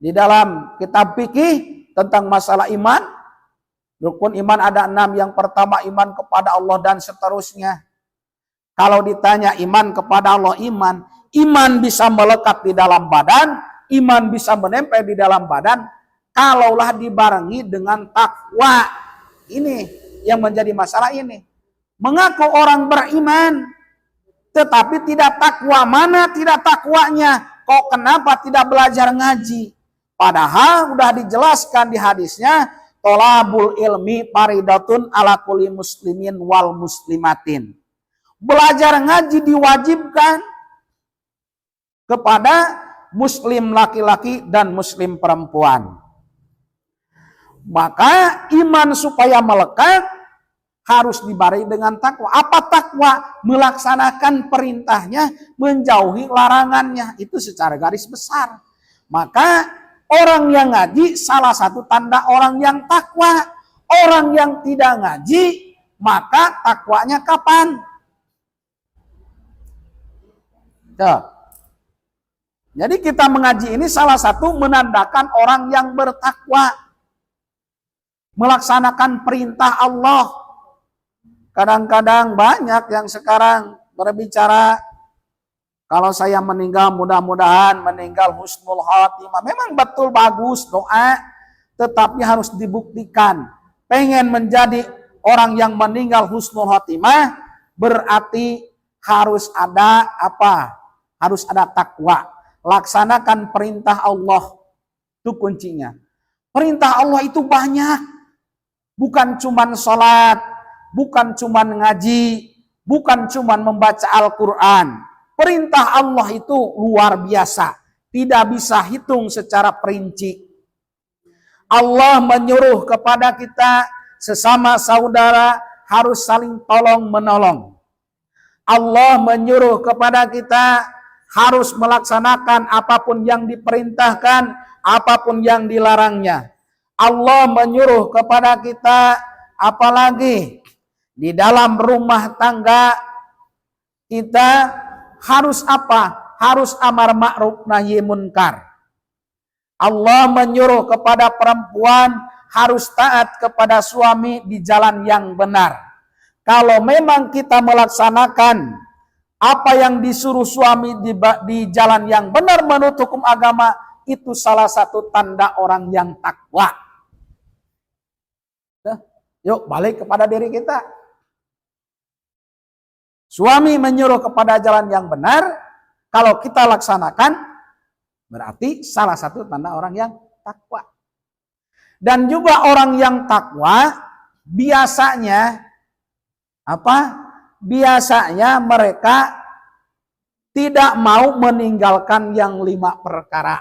Di dalam kitab fikih tentang masalah iman, rukun iman ada 6. Yang pertama iman kepada Allah dan seterusnya. Kalau ditanya iman kepada Allah, iman bisa melekat di dalam badan, iman bisa menempel di dalam badan, kalaulah dibarengi dengan takwa. Ini yang menjadi masalah ini. Mengaku orang beriman, tetapi tidak takwa. Mana tidak takwanya? Kok kenapa tidak belajar ngaji? Padahal udah dijelaskan di hadisnya, tolabul ilmi faridatun ala kulli muslimin wal muslimatin. Belajar ngaji diwajibkan kepada muslim laki-laki dan muslim perempuan. Maka iman supaya melekat harus dibarengi dengan takwa. Apa takwa? Melaksanakan perintahnya, menjauhi larangannya. Itu secara garis besar. Maka orang yang ngaji salah satu tanda orang yang takwa. Orang yang tidak ngaji, maka takwanya kapan? Tuh. Jadi kita mengaji ini salah satu menandakan orang yang bertakwa. Melaksanakan perintah Allah. Kadang-kadang banyak yang sekarang berbicara, kalau saya meninggal mudah-mudahan meninggal husnul khatimah. Memang betul bagus doa, tetapi harus dibuktikan. Pengen menjadi orang yang meninggal husnul khatimah, berarti harus ada apa? Harus ada takwa. Laksanakan perintah Allah. Itu kuncinya. Perintah Allah itu banyak. Bukan cuman sholat, bukan cuman ngaji, bukan cuman membaca Al-Quran. Perintah Allah itu luar biasa. Tidak bisa hitung secara perinci. Allah menyuruh kepada kita sesama saudara harus saling tolong menolong. Allah menyuruh kepada kita harus melaksanakan apapun yang diperintahkan, apapun yang dilarangnya. Allah menyuruh kepada kita, apalagi di dalam rumah tangga kita harus apa? Harus amar ma'ruf nahi munkar. Allah menyuruh kepada perempuan harus taat kepada suami di jalan yang benar. Kalau memang kita melaksanakan apa yang disuruh suami di jalan yang benar menurut hukum agama, itu salah satu tanda orang yang takwa. Yuk balik kepada diri kita. Suami menyuruh kepada jalan yang benar, kalau kita laksanakan, berarti salah satu tanda orang yang takwa. Dan juga orang yang takwa, biasanya, apa? Biasanya mereka tidak mau meninggalkan yang 5 perkara.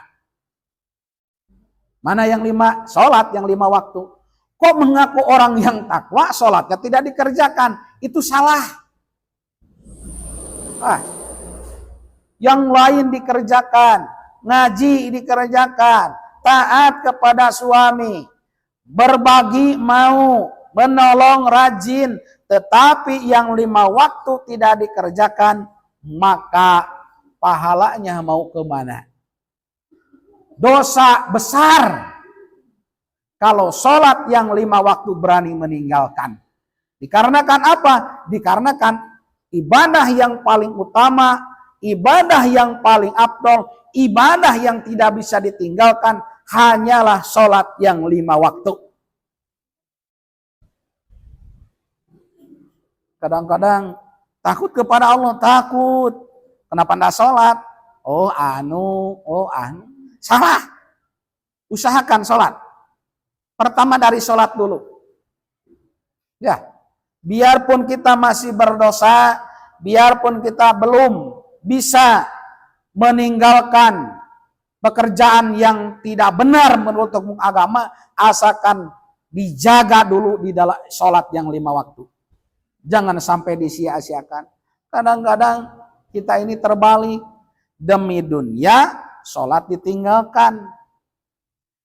Mana yang 5? Sholat yang 5 waktu. Kok mengaku orang yang takwa, sholatnya tidak dikerjakan? Itu salah. Yang lain dikerjakan, ngaji dikerjakan, taat kepada suami, berbagi mau, menolong rajin, tetapi yang 5 waktu tidak dikerjakan, maka pahalanya mau kemana? Dosa besar. Kalau sholat yang 5 waktu berani meninggalkan. Dikarenakan apa? Dikarenakan ibadah yang paling utama, ibadah yang paling afdol, ibadah yang tidak bisa ditinggalkan hanyalah sholat yang 5 waktu. Kadang-kadang takut kepada Allah, takut. Kenapa tidak sholat? Oh anu. Salah. Usahakan sholat. Pertama dari sholat dulu. Ya, biarpun kita masih berdosa, biarpun kita belum bisa meninggalkan pekerjaan yang tidak benar menurut hukum agama, asalkan dijaga dulu di dalam sholat yang 5 waktu. Jangan sampai disia-siakan. Kadang-kadang kita ini terbalik. Demi dunia, sholat ditinggalkan.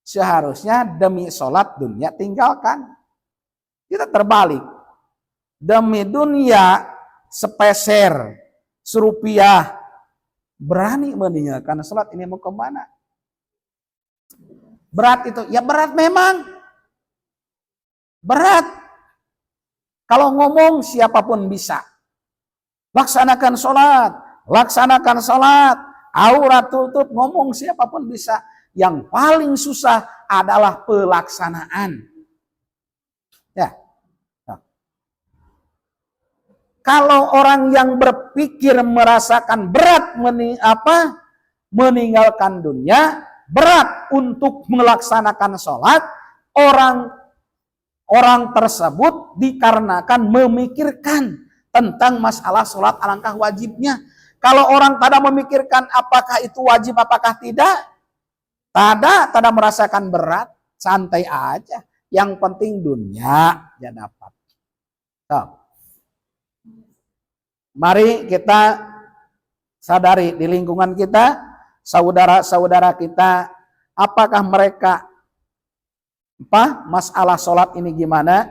Seharusnya demi sholat dunia tinggalkan. Kita terbalik. Demi dunia, sepeser, serupiah, berani meninggalkan sholat, ini mau kemana? Berat itu, ya berat memang. Berat. Kalau ngomong siapapun bisa. Laksanakan sholat, laksanakan sholat, aurat tutup, ngomong siapapun bisa. Yang paling susah adalah pelaksanaan. Ya. Nah. Kalau orang yang berpikir merasakan berat meninggalkan dunia, berat untuk melaksanakan sholat, orang tersebut dikarenakan memikirkan tentang masalah sholat alangkah wajibnya. Kalau orang tada memikirkan apakah itu wajib, apakah tidak, tada merasakan berat, santai aja. Yang penting dunia ya dapat. So, mari kita sadari di lingkungan kita, saudara-saudara kita, apakah mereka masalah sholat ini gimana?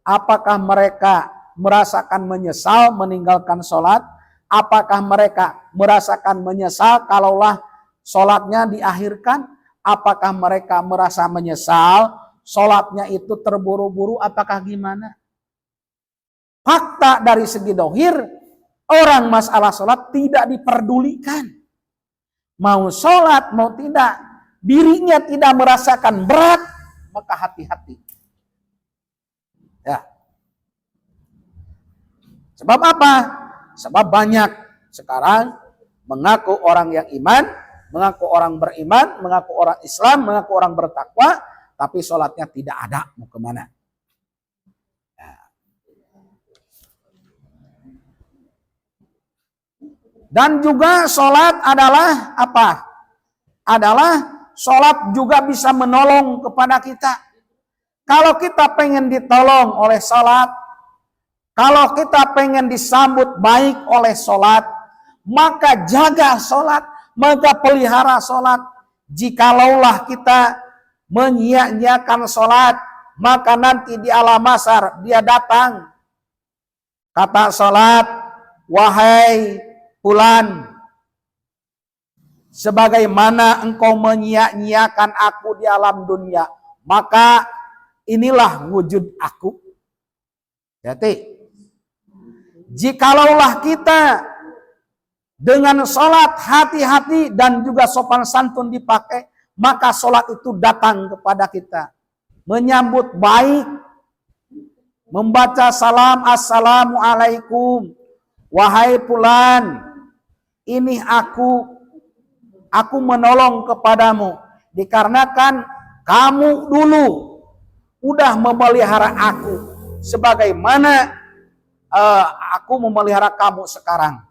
Apakah mereka merasakan menyesal meninggalkan sholat? Apakah mereka merasakan menyesal kalaulah sholatnya diakhirkan? Apakah mereka merasa menyesal sholatnya itu terburu-buru? Apakah gimana? Fakta dari segi dohir, orang masalah sholat tidak diperdulikan. Mau sholat, mau tidak, dirinya tidak merasakan berat, maka hati-hati. Ya. Sebab apa? Sebab banyak sekarang mengaku orang yang iman, mengaku orang beriman, mengaku orang Islam, mengaku orang bertakwa, tapi sholatnya tidak ada. Mau kemana? Ya. Dan juga sholat adalah apa? Adalah sholat juga bisa menolong kepada kita. Kalau kita pengen ditolong oleh sholat, kalau kita pengen disambut baik oleh sholat, maka jaga sholat, maka pelihara sholat. Jikalaulah kita menyia-nyiakan sholat, maka nanti di alam mahsyar dia datang. Kata sholat, wahai fulan, sebagaimana engkau menyia-nyiakan aku di alam dunia, maka inilah wujud aku. Jadi, jikalau kita dengan sholat hati-hati dan juga sopan santun dipakai, maka sholat itu datang kepada kita. Menyambut baik, membaca salam, assalamualaikum, wahai fulan, ini aku menolong kepadamu, dikarenakan kamu dulu udah memelihara aku, sebagaimana aku memelihara kamu sekarang.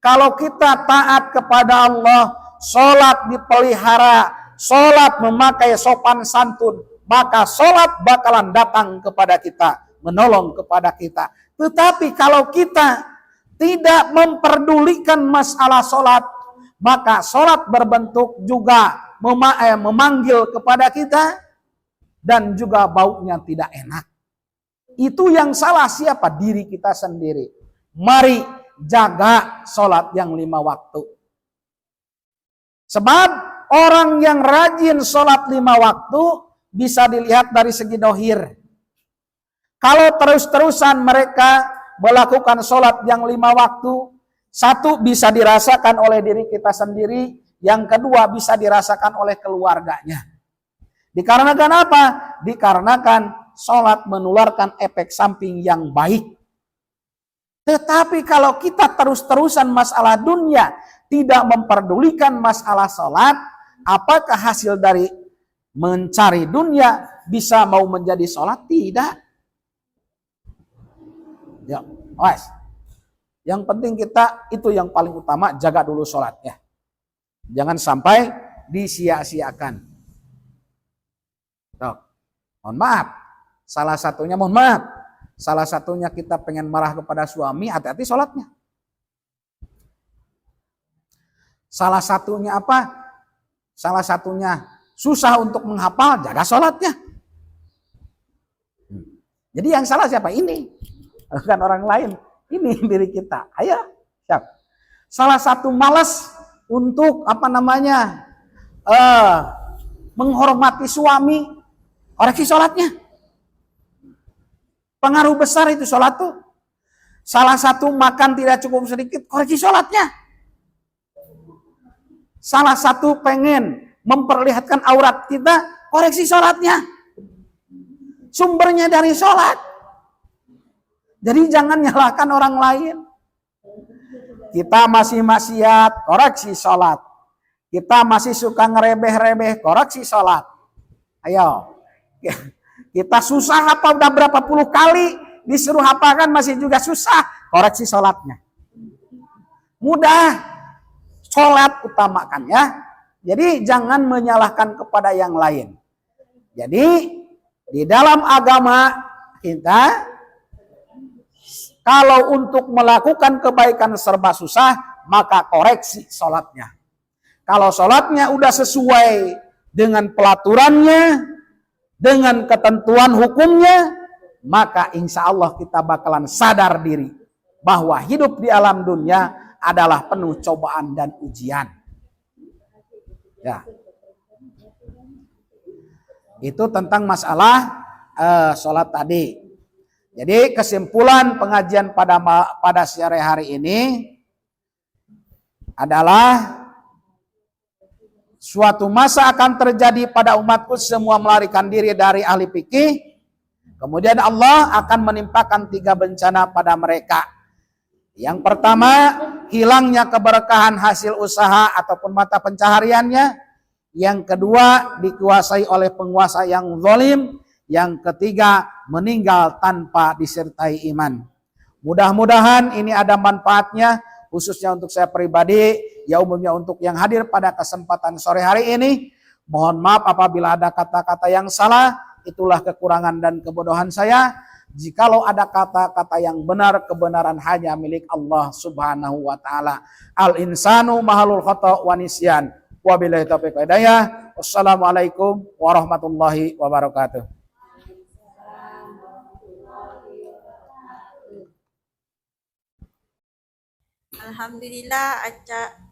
Kalau kita taat kepada Allah, sholat dipelihara, sholat memakai sopan santun, maka sholat bakalan datang kepada kita, menolong kepada kita. Tetapi kalau kita tidak memperdulikan masalah sholat, maka sholat berbentuk juga memanggil kepada kita, dan juga baunya tidak enak. Itu yang salah siapa? Diri kita sendiri. Mari jaga sholat yang 5 waktu. Sebab orang yang rajin sholat 5 waktu bisa dilihat dari segi dohir. Kalau terus-terusan mereka melakukan sholat yang 5 waktu, satu bisa dirasakan oleh diri kita sendiri, yang kedua bisa dirasakan oleh keluarganya. Dikarenakan apa? Dikarenakan sholat menularkan efek samping yang baik. Tetapi kalau kita terus-terusan masalah dunia, tidak memperdulikan masalah sholat, apakah hasil dari mencari dunia bisa mau menjadi sholat? Tidak. Ya, yang penting kita itu yang paling utama, jaga dulu sholatnya. Jangan sampai disia-siakan. Tuh. Mohon maaf. Salah satunya kita pengen marah kepada suami, hati-hati sholatnya. Salah satunya apa? Salah satunya susah untuk menghafal, jaga sholatnya. Jadi yang salah siapa? Ini. Bukan orang lain. Ini diri kita. Ayo, siap. Salah satu malas untuk menghormati suami, koreksi sholatnya. Pengaruh besar itu sholat tuh. Salah satu makan tidak cukup sedikit, koreksi sholatnya. Salah satu pengen memperlihatkan aurat kita, koreksi sholatnya. Sumbernya dari sholat. Jadi jangan nyalahkan orang lain. Kita masih maksiat, koreksi sholat. Kita masih suka ngerebeh-rebeh, koreksi sholat. Ayo. Kita susah hafal udah berapa puluh kali, disuruh hafalkan masih juga susah, koreksi sholatnya. Mudah, sholat utamakan ya. Jadi jangan menyalahkan kepada yang lain. Jadi di dalam agama kita, kalau untuk melakukan kebaikan serba susah, maka koreksi sholatnya. Kalau sholatnya udah sesuai dengan pelaturannya, dengan ketentuan hukumnya, maka insya Allah kita bakalan sadar diri bahwa hidup di alam dunia adalah penuh cobaan dan ujian. Ya. Itu tentang masalah sholat tadi. Jadi kesimpulan pengajian pada sore hari ini adalah suatu masa akan terjadi pada umatku semua melarikan diri dari ahli fikih. Kemudian Allah akan menimpakan 3 bencana pada mereka. Yang pertama, hilangnya keberkahan hasil usaha ataupun mata pencahariannya. Yang kedua, dikuasai oleh penguasa yang zalim. Yang ketiga, meninggal tanpa disertai iman. Mudah-mudahan ini ada manfaatnya, khususnya untuk saya pribadi, ya umumnya untuk yang hadir pada kesempatan sore hari ini. Mohon maaf apabila ada kata-kata yang salah, itulah kekurangan dan kebodohan saya. Jikalau ada kata-kata yang benar, kebenaran hanya milik Allah Subhanahu wa taala. Al-insanu mahalul khata' wa nisyan. Wabillahi taufiq wal hidayah. Wassalamualaikum warahmatullahi wabarakatuh. Alhamdulillah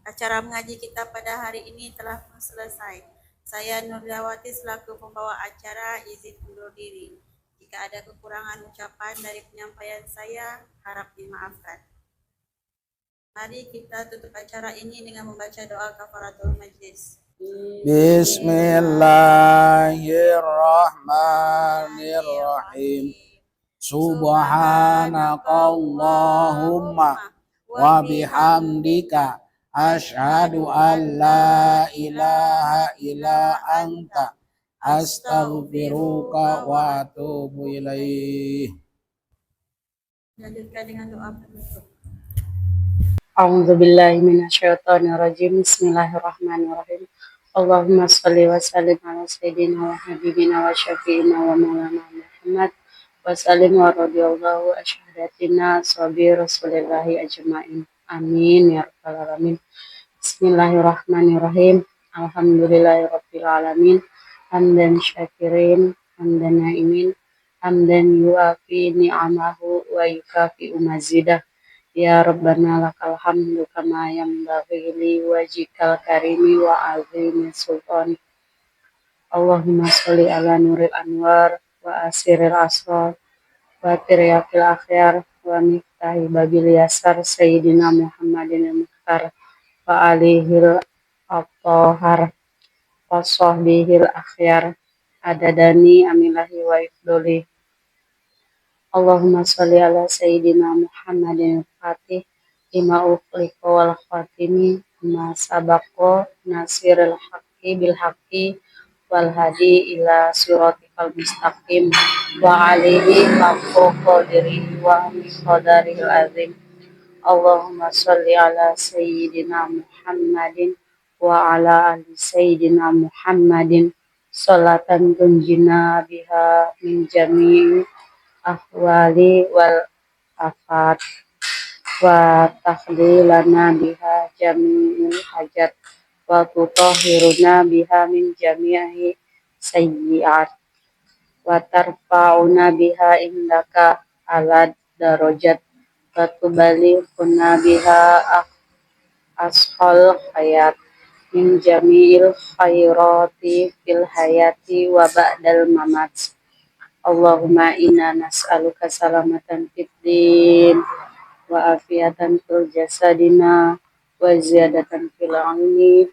acara mengaji kita pada hari ini telah pun selesai. Saya Nurliawati selaku pembawa acara izin undur diri. Jika ada kekurangan ucapan dari penyampaian saya, harap dimaafkan. Mari kita tutup acara ini dengan membaca doa kafaratul majlis. Bismillahirrahmanirrahim. Subhanakallahumma wa bihamdika asyhadu an la ilaha illa anta astaghfiruka wa atubu ilaih. Lanjutkan dengan doa penutup. A'udzu billahi minasyaitonir rajim. Bismillahirrahmanirrahim. Allahumma shalli wa sallim ala sayyidina wa habibina wa syafi'ina wa maulana Muhammad wa sallim wa radhiyallahu asyhadatina sabi rasulillahi ajmain. Amin ya rabbal alamin. Bismillahirrahmanirrahim. Alhamdulillahirabbil alamin. Hamdan syakirin, hamdan naimin, hamdan yuafi ni'amahu wa yukafi mazidah. Ya Rabbana lakal hamdu kama yanbaghi li wajhikal karimi wa azimi sultani. Allahumma sholli ala nuril anwar wa asiril asrar wa tiryakil akhyar wa miftahi babil yasar sayyidina Muhammadin al-mukhtar wa alihil at-tahar wa sahbihil akhyar adadani amilahi wa ifdoli. Allahumma sholli ala sayyidina Muhammadin al-fatih lima ukhliqa wal khatimi ma sabaqa nasiril haqqi bil haqqi wal hadi ila siratikal mustaqim wa alihi haqqa qadrihi wa miqdarihil azim. Allahumma sholli ala sayyidina Muhammadin wa ala ali sayyidina Muhammadin salatan tunjina biha min jami'i ahwali wal afat wa tahlilana biha jami'il hajat wa tutahhiruna biha min jami'i sayyi'at wa tarfa'una biha indaka ala darajat wa tubalighuna biha ashal hayat min jami'il khairati fil hayati wa ba'dal mamat. Allahumma inna nas'aluka salamatan fid din wa afiatan fil jasadina wa ziyadatan fil ilmi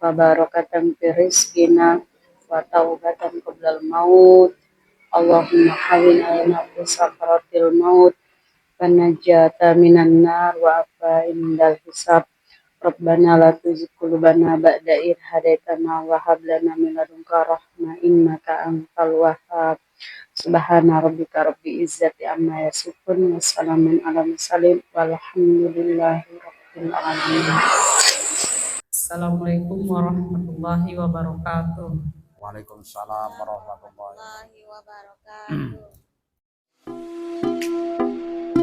wa barakatan fil rizqina wa taubatan qablal maut. Allahumma hawwin alaina fi sakaratil maut wa najata minan nar wa afa indal hisab. Rabbana la tuzigh qulubana ba'da idh hadaitana wa hab lana min ladunka rahmah innaka antal wahhab. Subhana rabbika rabbil izzati amma yasifun wa salamun ala mursalin walhamdulillahi rabbil alamin. Assalamualaikum warahmatullahi wabarakatuh. Waalaikumsalam warahmatullahi wabarakatuh. warahmatullahi wabarakatuh.